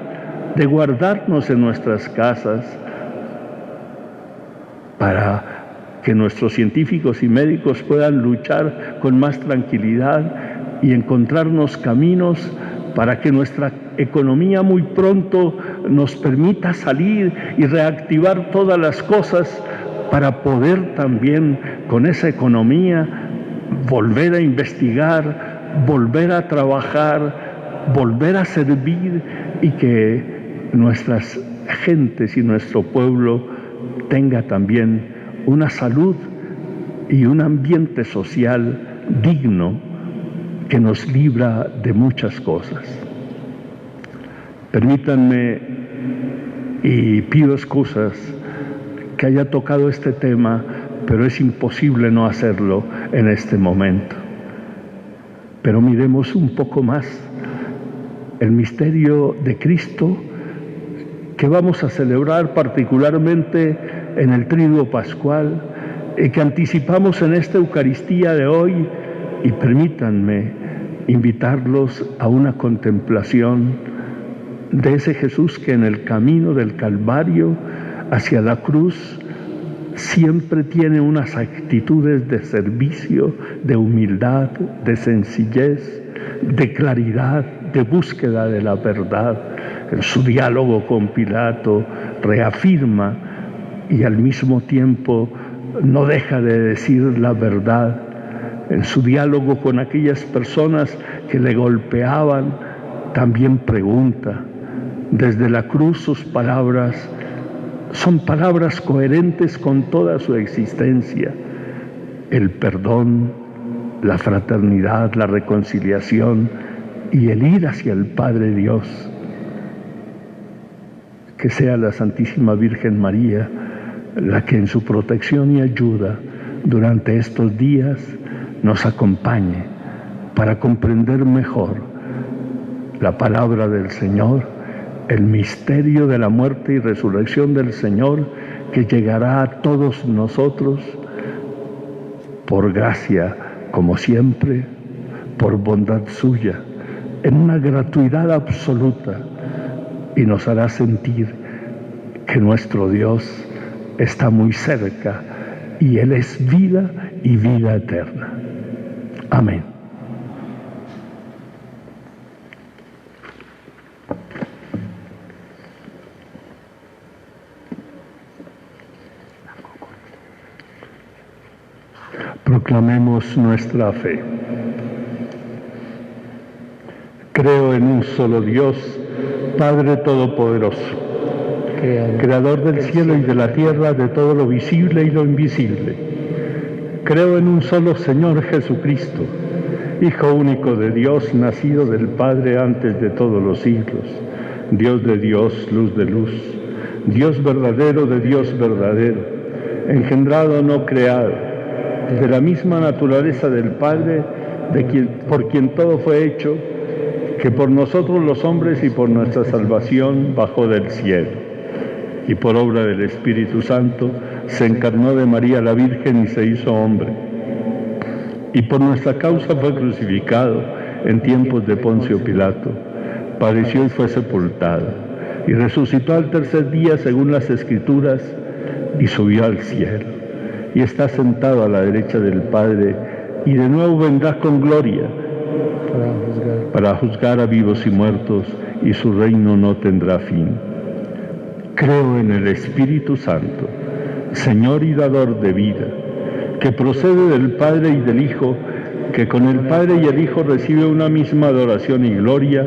de guardarnos en nuestras casas para que nuestros científicos y médicos puedan luchar con más tranquilidad y encontrarnos caminos para que nuestra economía muy pronto nos permita salir y reactivar todas las cosas para poder también con esa economía volver a investigar, volver a trabajar, volver a servir, y que nuestras gentes y nuestro pueblo tenga también una salud y un ambiente social digno que nos libra de muchas cosas. Permítanme, y pido excusas, que haya tocado este tema, pero es imposible no hacerlo en este momento. Pero miremos un poco más el misterio de Cristo que vamos a celebrar particularmente en el Triduo Pascual y que anticipamos en esta Eucaristía de hoy, y permítanme invitarlos a una contemplación de ese Jesús que en el camino del Calvario hacia la cruz siempre tiene unas actitudes de servicio, de humildad, de sencillez, de claridad, de búsqueda de la verdad. En su diálogo con Pilato reafirma y al mismo tiempo no deja de decir la verdad. En su diálogo con aquellas personas que le golpeaban, también pregunta. Desde la cruz sus palabras son palabras coherentes con toda su existencia. El perdón, la fraternidad, la reconciliación y el ir hacia el Padre Dios. Que sea la Santísima Virgen María la que en su protección y ayuda durante estos días nos acompañe para comprender mejor la palabra del Señor, el misterio de la muerte y resurrección del Señor que llegará a todos nosotros por gracia, como siempre, por bondad suya, en una gratuidad absoluta, y nos hará sentir que nuestro Dios está muy cerca y Él es vida y vida eterna. Amén. Proclamemos nuestra fe. Creo en un solo Dios, Padre Todopoderoso, Creador del cielo y de la tierra, de todo lo visible y lo invisible. Creo en un solo Señor Jesucristo, Hijo único de Dios, nacido del Padre antes de todos los siglos, Dios de Dios, luz de luz, Dios verdadero de Dios verdadero, engendrado no creado, de la misma naturaleza del Padre, por quien todo fue hecho, que por nosotros los hombres y por nuestra salvación bajó del cielo, y por obra del Espíritu Santo se encarnó de María la Virgen y se hizo hombre, y por nuestra causa fue crucificado en tiempos de Poncio Pilato, padeció y fue sepultado, y resucitó al tercer día según las Escrituras, y subió al cielo, y está sentado a la derecha del Padre, y de nuevo vendrá con gloria para juzgar a vivos y muertos, y su reino no tendrá fin. Creo en el Espíritu Santo, Señor y dador de vida, que procede del Padre y del Hijo, que con el Padre y el Hijo recibe una misma adoración y gloria,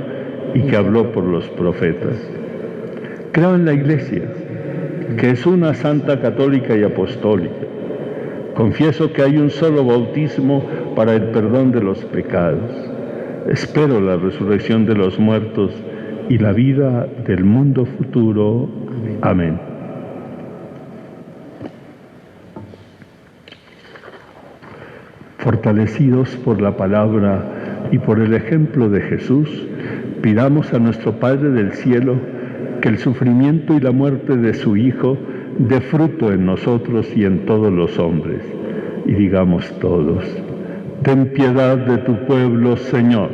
y que habló por los profetas. Creo en la Iglesia, que es una santa, católica y apostólica. Confieso que hay un solo bautismo para el perdón de los pecados. Espero la resurrección de los muertos y la vida del mundo futuro. Amén. Fortalecidos por la palabra y por el ejemplo de Jesús, pidamos a nuestro Padre del cielo que el sufrimiento y la muerte de su Hijo dé fruto en nosotros y en todos los hombres. Y digamos todos: ten piedad de tu pueblo, Señor.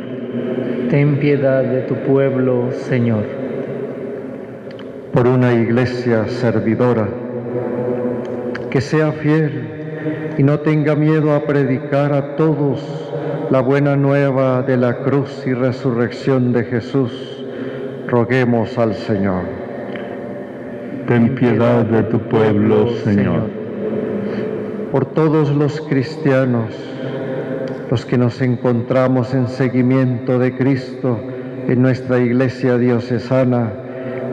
Ten piedad de tu pueblo, Señor. Por una iglesia servidora, que sea fiel y no tenga miedo a predicar a todos la buena nueva de la cruz y resurrección de Jesús, roguemos al Señor. Ten piedad de tu pueblo, Señor. Por todos los cristianos, los que nos encontramos en seguimiento de Cristo en nuestra iglesia diocesana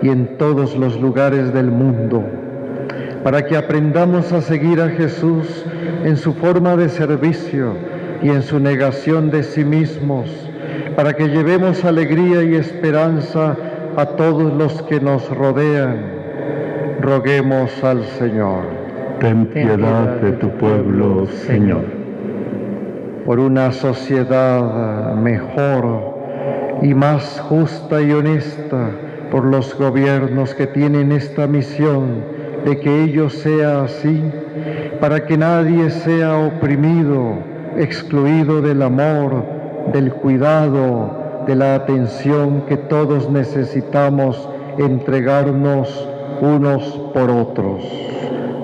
y en todos los lugares del mundo, para que aprendamos a seguir a Jesús en su forma de servicio y en su negación de sí mismos, para que llevemos alegría y esperanza a todos los que nos rodean. Roguemos al Señor. Ten piedad de tu pueblo, Señor. Por una sociedad mejor y más justa y honesta, por los gobiernos que tienen esta misión de que ello sea así, para que nadie sea oprimido, excluido del amor, del cuidado, de la atención que todos necesitamos entregarnos unos por otros.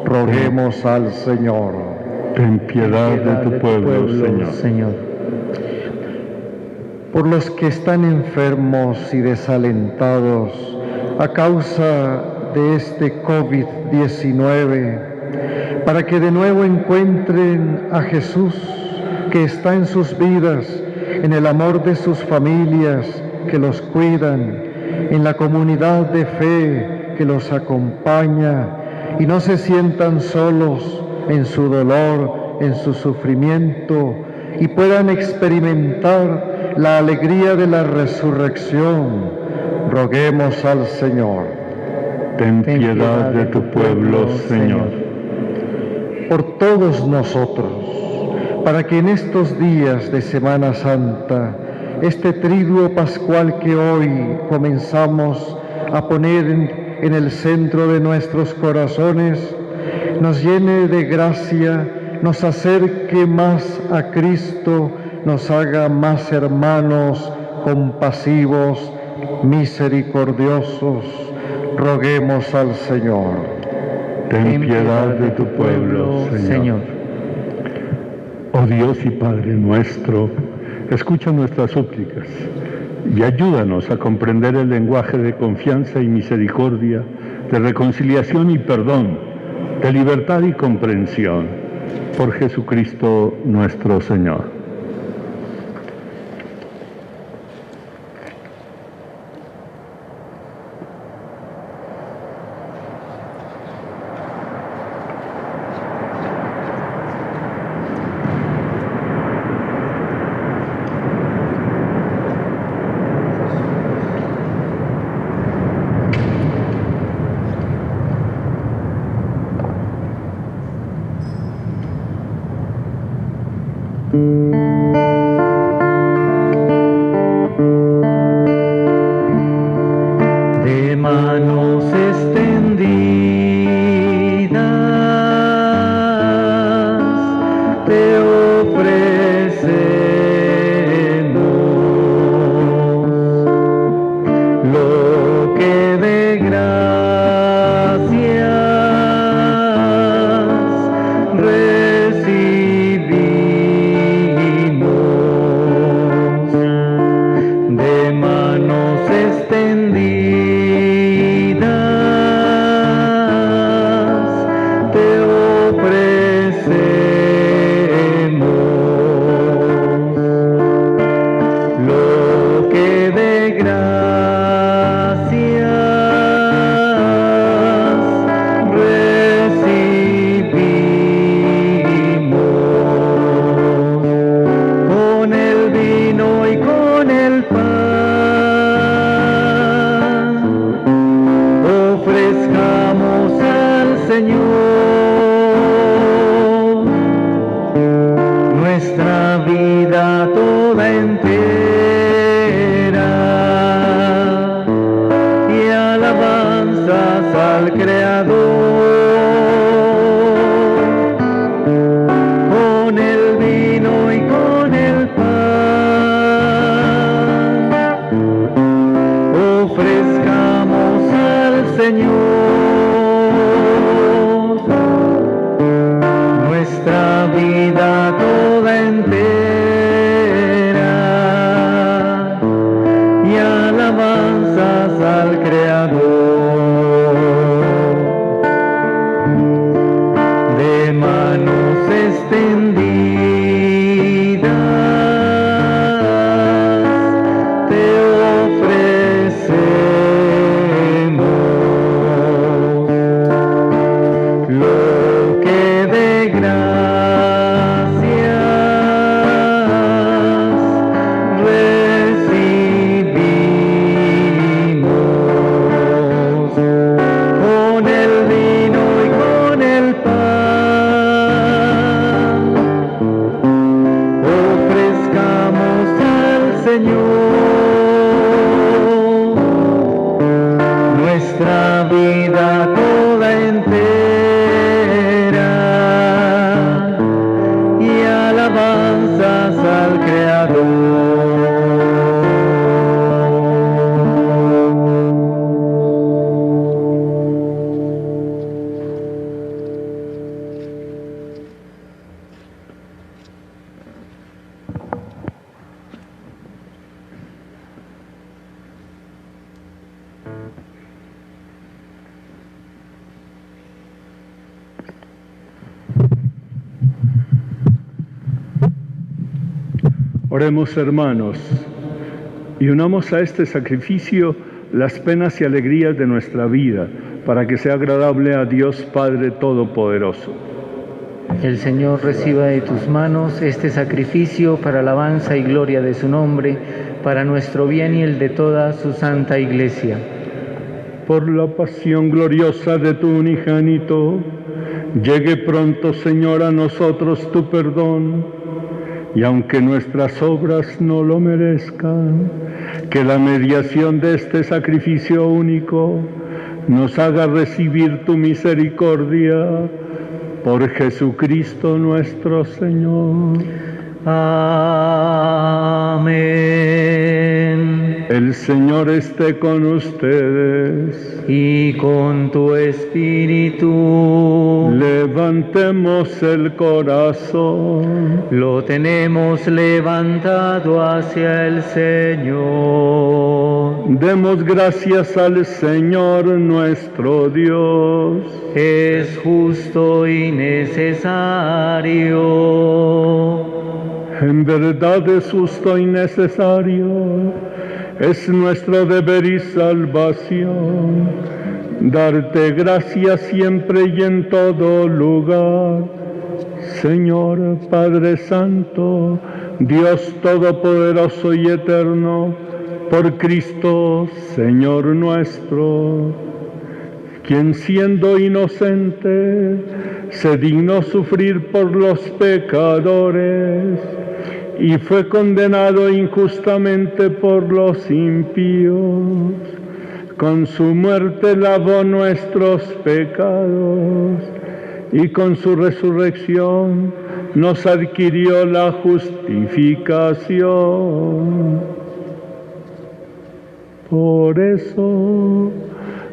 Roguemos al Señor. Ten piedad de tu pueblo, Señor. Por los que están enfermos y desalentados a causa de este COVID-19, para que de nuevo encuentren a Jesús, que está en sus vidas, en el amor de sus familias que los cuidan, en la comunidad de fe que los acompaña, y no se sientan solos en su dolor, en su sufrimiento, y puedan experimentar la alegría de la resurrección. Roguemos al Señor. Ten piedad de tu pueblo, Señor. Por todos nosotros, para que en estos días de Semana Santa, este triduo pascual que hoy comenzamos a poner en el centro de nuestros corazones, nos llene de gracia, nos acerque más a Cristo, nos haga más hermanos, compasivos, misericordiosos. Roguemos al Señor. Ten piedad de tu pueblo, Señor. Oh Dios y Padre nuestro, escucha nuestras súplicas y ayúdanos a comprender el lenguaje de confianza y misericordia, de reconciliación y perdón, de libertad y comprensión, por Jesucristo nuestro Señor. De manos extendidas te ofrecemos lo que de gracias recibimos. De manos extendidas te ofrecemos lo que de gracias recibimos. Con el vino y con el pan ofrezcamos al Señor nuestra vida toda entera y alabanzas al Creador. Con el vino y con el pan ofrezcamos al Señor nuestra vida toda entera y alabanzas al Creador. De manos extendidas te ofrecemos lo que de gracias recibimos. Con el vino y con el pan Oremos, hermanos, y unamos a este sacrificio las penas y alegrías de nuestra vida, para que sea agradable a Dios Padre Todopoderoso. El Señor reciba de tus manos este sacrificio para alabanza y gloria de su nombre, para nuestro bien y el de toda su santa Iglesia. Por la pasión gloriosa de tu unigénito, llegue pronto, Señor, a nosotros tu perdón, y aunque nuestras obras no lo merezcan, que la mediación de este sacrificio único nos haga recibir tu misericordia, por Jesucristo nuestro Señor. Amén. El Señor esté con ustedes. Y con tu espíritu. Levantemos el corazón. Lo tenemos levantado hacia el Señor. Demos gracias al Señor nuestro Dios. Es justo y necesario. En verdad es justo y necesario, es nuestro deber y salvación, darte gracias siempre y en todo lugar. Señor Padre Santo, Dios Todopoderoso y Eterno, por Cristo, Señor nuestro, quien siendo inocente, se dignó sufrir por los pecadores, y fue condenado injustamente por los impíos. Con su muerte lavó nuestros pecados, y con su resurrección nos adquirió la justificación. Por eso,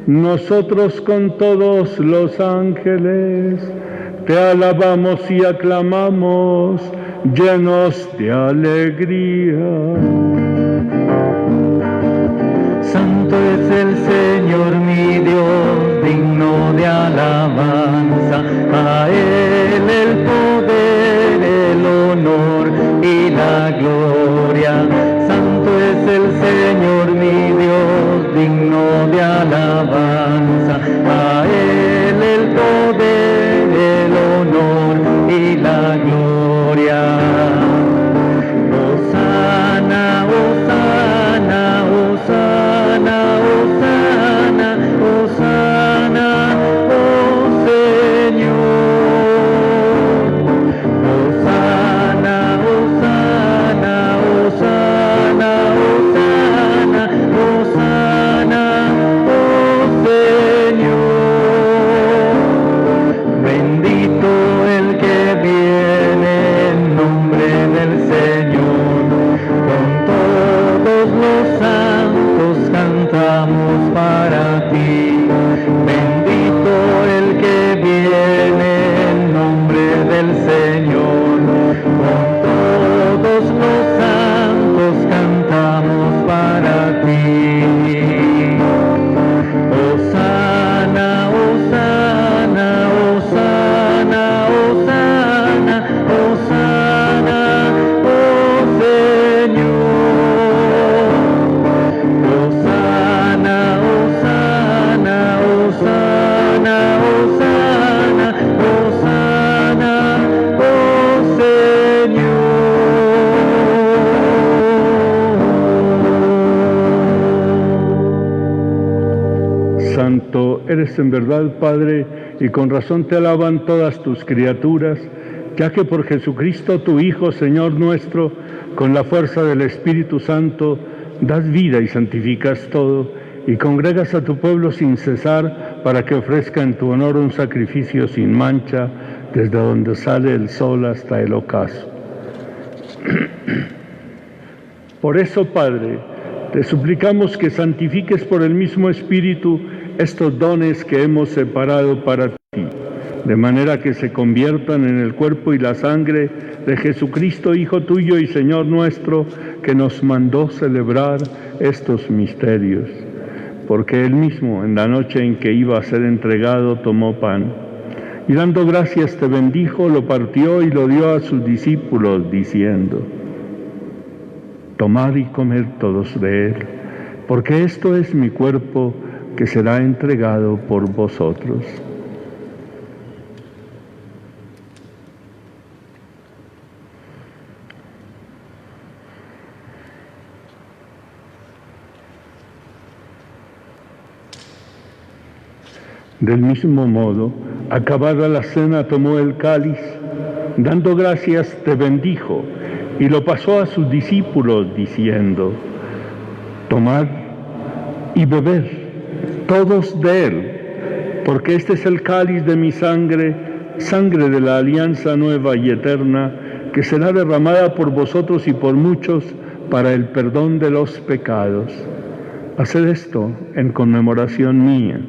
nosotros con todos los ángeles te alabamos y aclamamos, llenos de alegría. Santo es el Señor mi Dios, digno de alabanza. A Él el poder, el honor y la gloria. Santo es el Señor mi Dios, digno de alabanza. A Él el poder, el honor y la gloria. Hosana, hosana, hosana, hosana, hosana, oh Señor. Hosana, hosana, hosana, hosana, hosana, oh Señor. Bendito el que viene en nombre del Señor. Con todos los santos cantamos para ti. Bendito el que viene en nombre del Señor. Con todos los santos cantamos para ti. Hosana, hosana, hosana, hosana, hosana, oh Señor. Hosana, hosana, hosana, hosana, hosana, oh Señor. Santo eres en verdad, Padre, y con razón te alaban todas tus criaturas, ya que por Jesucristo tu Hijo, Señor nuestro, con la fuerza del Espíritu Santo, das vida y santificas todo, y congregas a tu pueblo sin cesar, para que ofrezca en tu honor un sacrificio sin mancha, desde donde sale el sol hasta el ocaso. Por eso, Padre, te suplicamos que santifiques por el mismo Espíritu estos dones que hemos separado para ti, de manera que se conviertan en el cuerpo y la sangre de Jesucristo, Hijo tuyo y Señor nuestro, que nos mandó celebrar estos misterios. Porque Él mismo, en la noche en que iba a ser entregado, tomó pan, y dando gracias te bendijo, lo partió y lo dio a sus discípulos, diciendo: Tomad y comed todos de él, porque esto es mi cuerpo que será entregado por vosotros. Del mismo modo, acabada la cena, tomó el cáliz, dando gracias, te bendijo, y lo pasó a sus discípulos, diciendo: tomad y bebed todos de él, porque este es el cáliz de mi sangre, sangre de la alianza nueva y eterna, que será derramada por vosotros y por muchos para el perdón de los pecados. Haced esto en conmemoración mía.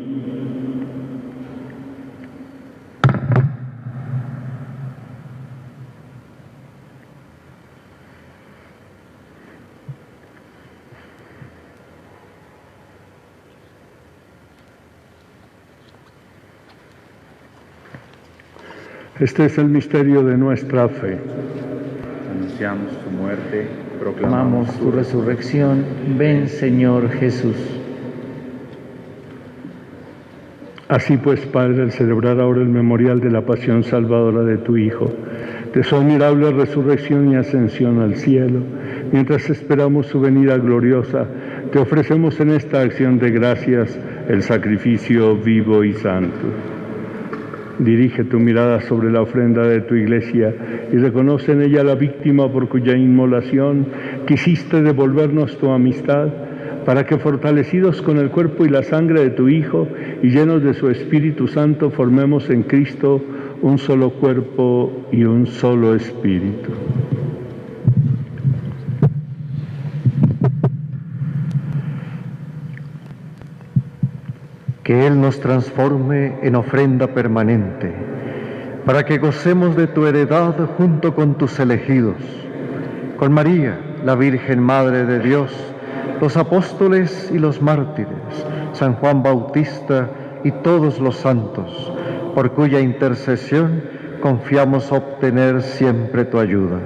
Este es el misterio de nuestra fe. Anunciamos tu muerte, Proclamamos tu resurrección. Ven, Señor Jesús. Así pues, Padre, al celebrar ahora el memorial de la pasión salvadora de tu Hijo, de su admirable resurrección y ascensión al cielo, mientras esperamos su venida gloriosa, te ofrecemos en esta acción de gracias el sacrificio vivo y santo. Dirige tu mirada sobre la ofrenda de tu Iglesia y reconoce en ella la víctima por cuya inmolación quisiste devolvernos tu amistad, para que, fortalecidos con el cuerpo y la sangre de tu Hijo y llenos de su Espíritu Santo, formemos en Cristo un solo cuerpo y un solo espíritu. Que Él nos transforme en ofrenda permanente, para que gocemos de tu heredad junto con tus elegidos, con María, la Virgen Madre de Dios, los apóstoles y los mártires, San Juan Bautista y todos los santos, por cuya intercesión confiamos obtener siempre tu ayuda.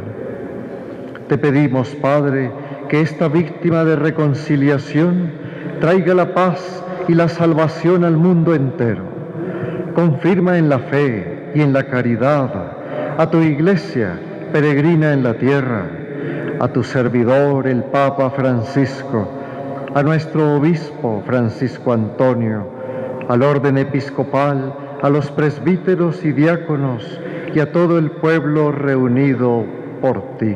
Te pedimos, Padre, que esta víctima de reconciliación traiga la paz y la salvación al mundo entero. Confirma en la fe y en la caridad a tu Iglesia peregrina en la tierra, a tu servidor el Papa Francisco, a nuestro obispo Francisco Antonio, al orden episcopal, a los presbíteros y diáconos y a todo el pueblo reunido por ti.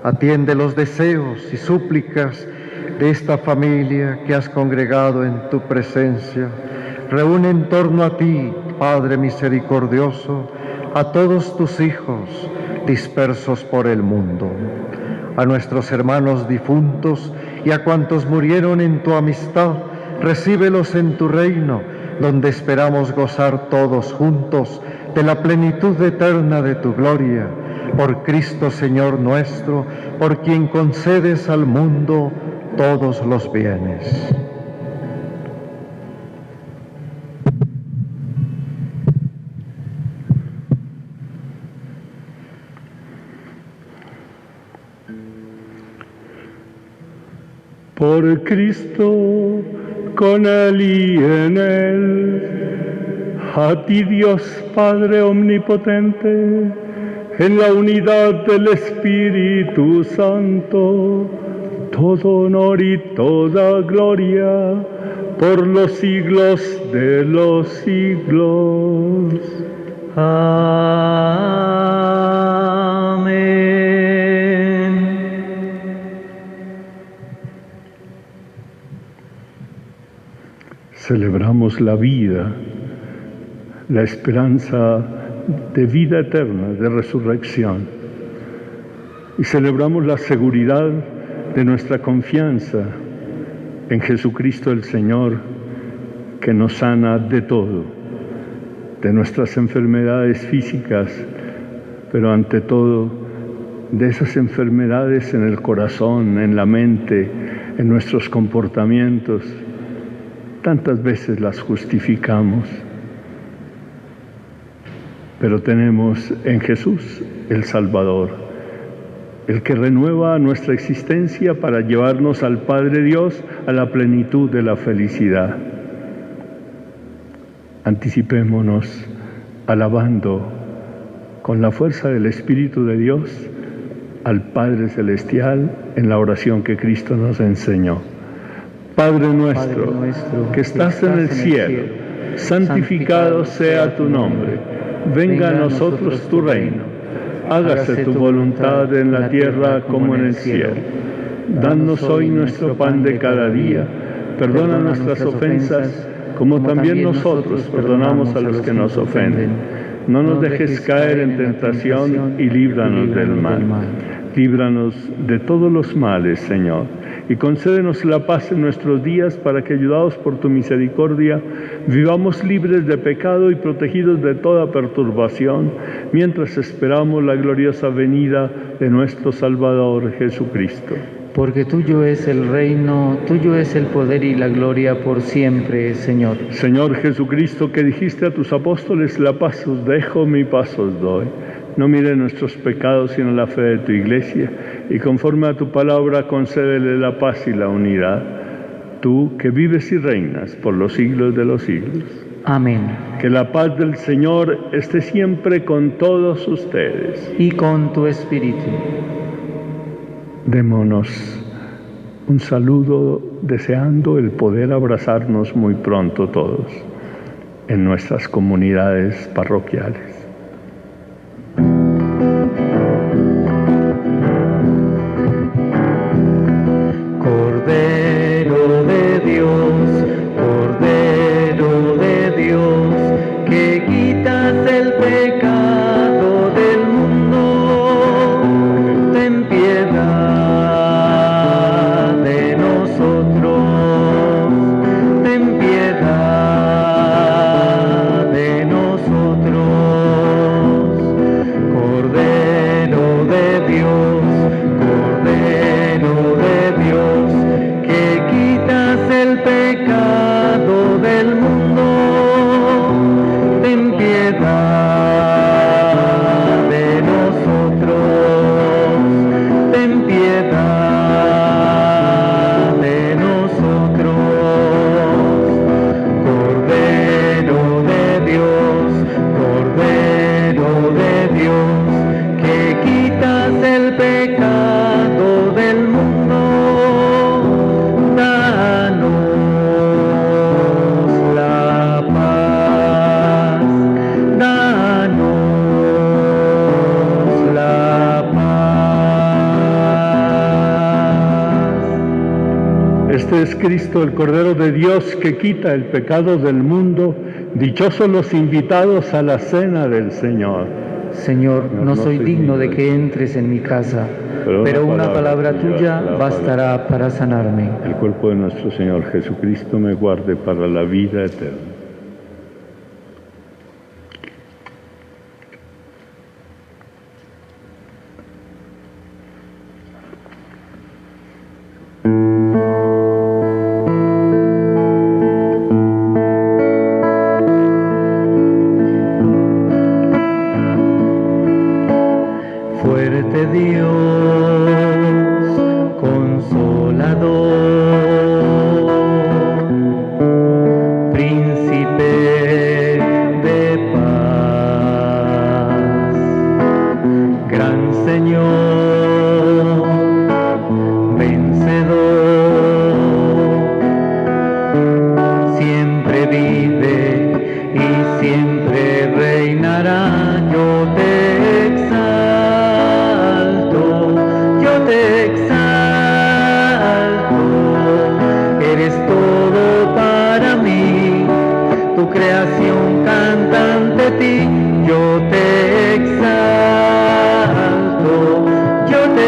Atiende los deseos y súplicas de esta familia que has congregado en tu presencia. Reúne en torno a ti, Padre misericordioso, a todos tus hijos dispersos por el mundo, a nuestros hermanos difuntos y a cuantos murieron en tu amistad. Recíbelos en tu reino, donde esperamos gozar todos juntos de la plenitud eterna de tu gloria. Por Cristo Señor nuestro, por quien concedes al mundo todos los bienes. Por Cristo, con Él y en Él, a ti Dios Padre omnipotente, en la unidad del Espíritu Santo, todo honor y toda gloria por los siglos de los siglos. Amén. Celebramos la vida, la esperanza de vida eterna, de resurrección. Y celebramos la seguridad de nuestra confianza en Jesucristo el Señor, que nos sana de todo, de nuestras enfermedades físicas, pero ante todo de esas enfermedades en el corazón, en la mente, en nuestros comportamientos. Tantas veces las justificamos, pero tenemos en Jesús el Salvador el que renueva nuestra existencia para llevarnos al Padre Dios a la plenitud de la felicidad. Anticipémonos alabando con la fuerza del Espíritu de Dios al Padre Celestial en la oración que Cristo nos enseñó. Padre nuestro, que estás en el cielo, santificado sea tu nombre. Venga a nosotros tu reino. Hágase tu voluntad en la tierra como en el cielo. Danos hoy nuestro pan de cada día. Perdona nuestras ofensas, como también nosotros perdonamos a los que nos ofenden. No nos dejes caer en tentación y líbranos del mal. Líbranos de todos los males, Señor, y concédenos la paz en nuestros días para que, ayudados por tu misericordia, vivamos libres de pecado y protegidos de toda perturbación, mientras esperamos la gloriosa venida de nuestro Salvador Jesucristo. Porque tuyo es el reino, tuyo es el poder y la gloria por siempre, Señor. Señor Jesucristo, que dijiste a tus apóstoles: la paz os dejo, mi paz os doy. No mire nuestros pecados, sino la fe de tu Iglesia, y conforme a tu palabra concédele la paz y la unidad. Tú, que vives y reinas por los siglos de los siglos. Amén. Que la paz del Señor esté siempre con todos ustedes. Y con tu espíritu. Démonos un saludo deseando el poder abrazarnos muy pronto todos en nuestras comunidades parroquiales. Cordero de Dios, Cordero de Dios, que quitas el pecado del mundo, ten piedad de nosotros, ten piedad de nosotros. Cordero de Dios, Cordero de Dios, que quitas el pecado del mundo, ten piedad de nosotros, ten piedad de nosotros. Cordero de Dios, Cordero de Dios, que quitas el pecado del mundo, danos la paz, danos la paz. Este es Cristo, el Cordero de Dios, que quita el pecado del mundo. Dichosos los invitados a la cena del Señor. Señor, no soy digno de que entres en mi casa, pero una palabra tuya bastará para sanarme. El cuerpo de nuestro Señor Jesucristo me guarde para la vida eterna. Fuerte Dios, consolador, príncipe de paz, gran Señor, vencedor, siempre vive y siempre reinará. Yo te exalto, eres todo para mí, tu creación canta ante ti. Yo te exalto, yo te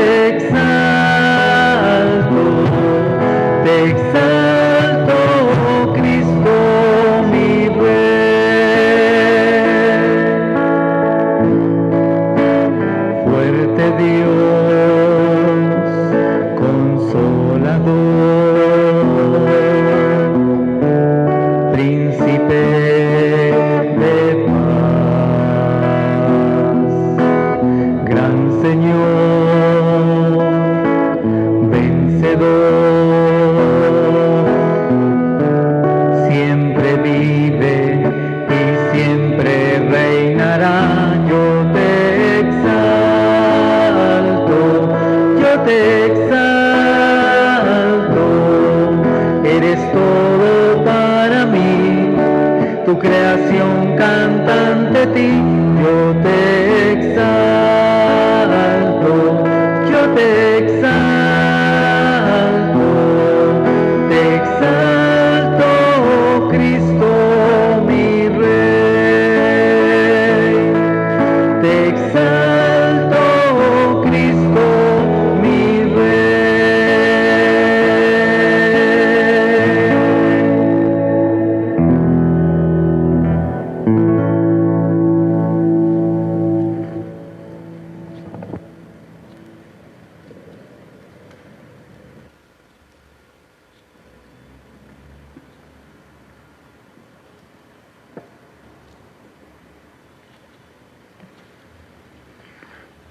exalto, Cristo mi Rey. Fuerte Dios, consolador, príncipe de paz, gran Señor, te exalto, eres todo para mí, tu creación canta ante ti, yo te exalto, yo te exalto, Cristo mi Rey, te exalto, Cristo mi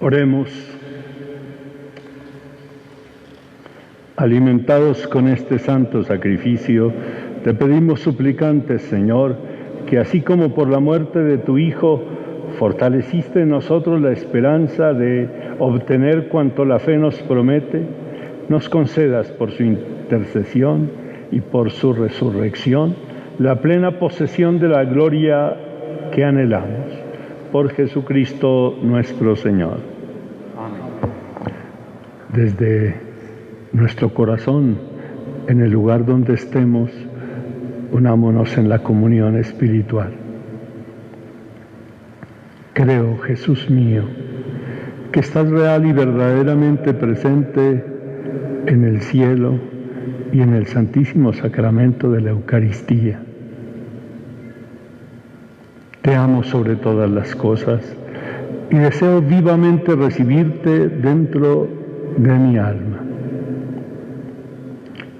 Oremos. Alimentados con este santo sacrificio, te pedimos suplicantes, Señor, que así como por la muerte de tu Hijo fortaleciste en nosotros la esperanza de obtener cuanto la fe nos promete, nos concedas por su intercesión y por su resurrección la plena posesión de la gloria que anhelamos. Por Jesucristo nuestro Señor. Amén. Desde nuestro corazón, en el lugar donde estemos, unámonos en la comunión espiritual. Creo, Jesús mío, que estás real y verdaderamente presente en el cielo y en el santísimo sacramento de la Eucaristía. Te amo sobre todas las cosas y deseo vivamente recibirte dentro de mi alma.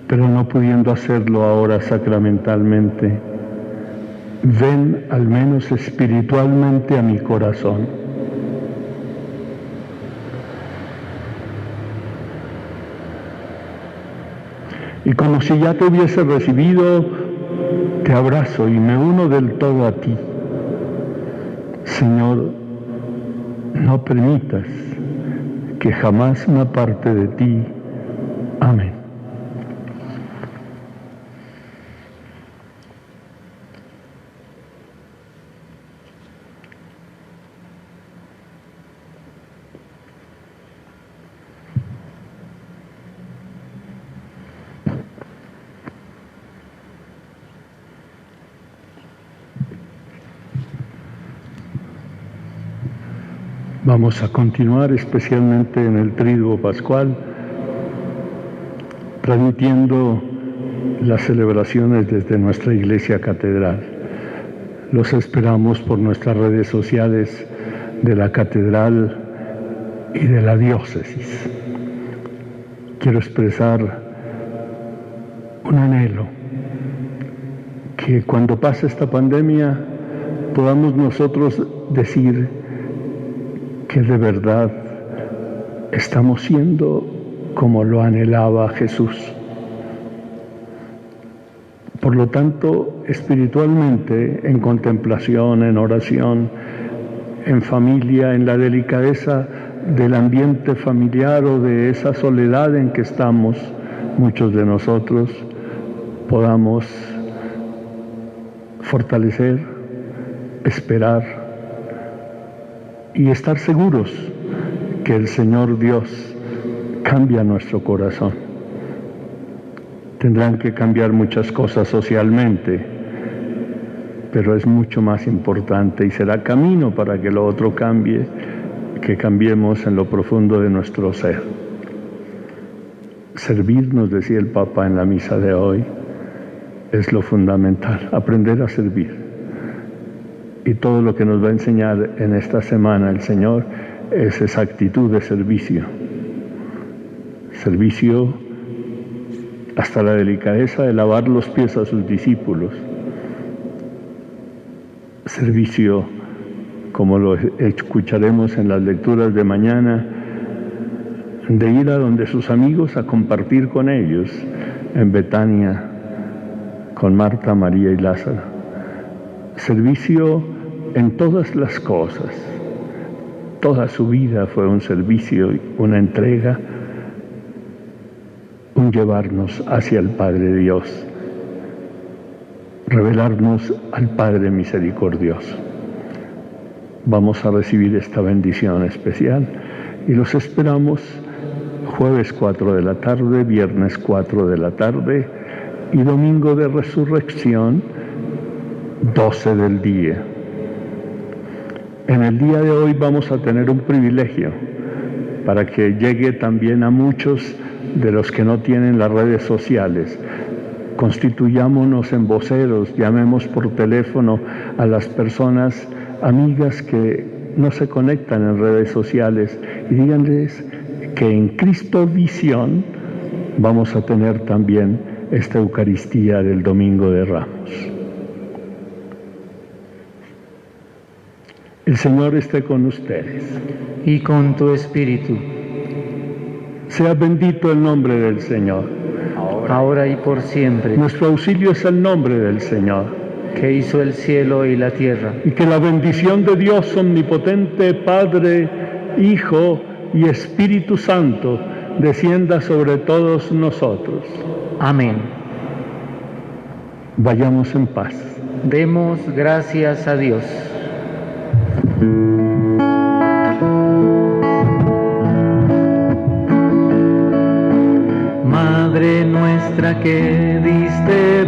Pero no pudiendo hacerlo ahora sacramentalmente, ven al menos espiritualmente a mi corazón. Y como si ya te hubiese recibido, te abrazo y me uno del todo a ti. Señor, no permitas que jamás me aparte de ti. Amén. Vamos a continuar especialmente en el Triduo Pascual, transmitiendo las celebraciones desde nuestra Iglesia Catedral. Los esperamos por nuestras redes sociales de la Catedral y de la Diócesis. Quiero expresar un anhelo, que cuando pase esta pandemia podamos nosotros decir que de verdad estamos siendo como lo anhelaba Jesús. Por lo tanto, espiritualmente, en contemplación, en oración, en familia, en la delicadeza del ambiente familiar o de esa soledad en que estamos muchos de nosotros, podamos fortalecer, esperar y estar seguros que el Señor Dios cambia nuestro corazón. Tendrán que cambiar muchas cosas socialmente, pero es mucho más importante y será camino para que lo otro cambie, que cambiemos en lo profundo de nuestro ser. Servirnos, decía el Papa en la misa de hoy, es lo fundamental, aprender a servir. Y todo lo que nos va a enseñar en esta semana el Señor es esa actitud de servicio. Servicio hasta la delicadeza de lavar los pies a sus discípulos. Servicio, como lo escucharemos en las lecturas de mañana, de ir a donde sus amigos a compartir con ellos en Betania, con Marta, María y Lázaro. Servicio en todas las cosas. Toda su vida fue un servicio, una entrega un llevarnos hacia el Padre Dios, revelarnos al Padre misericordioso. Vamos a recibir esta bendición especial y los esperamos jueves 4 de la tarde, viernes 4 de la tarde y domingo de resurrección 12 del día. En el día de hoy vamos a tener un privilegio para que llegue también a muchos de los que no tienen las redes sociales. Constituyámonos en voceros, llamemos por teléfono a las personas amigas que no se conectan en redes sociales y díganles que en Cristo Visión vamos a tener también esta Eucaristía del Domingo de Ramos. El Señor esté con ustedes. Y con tu espíritu, Sea bendito el nombre del Señor. ahora y por siempre, Nuestro auxilio es el nombre del Señor. que hizo el cielo y la tierra. Y que la bendición de Dios omnipotente, Padre, Hijo y Espíritu Santo, descienda sobre todos nosotros. Amén. Vayamos en paz. Demos gracias a Dios. Madre nuestra que diste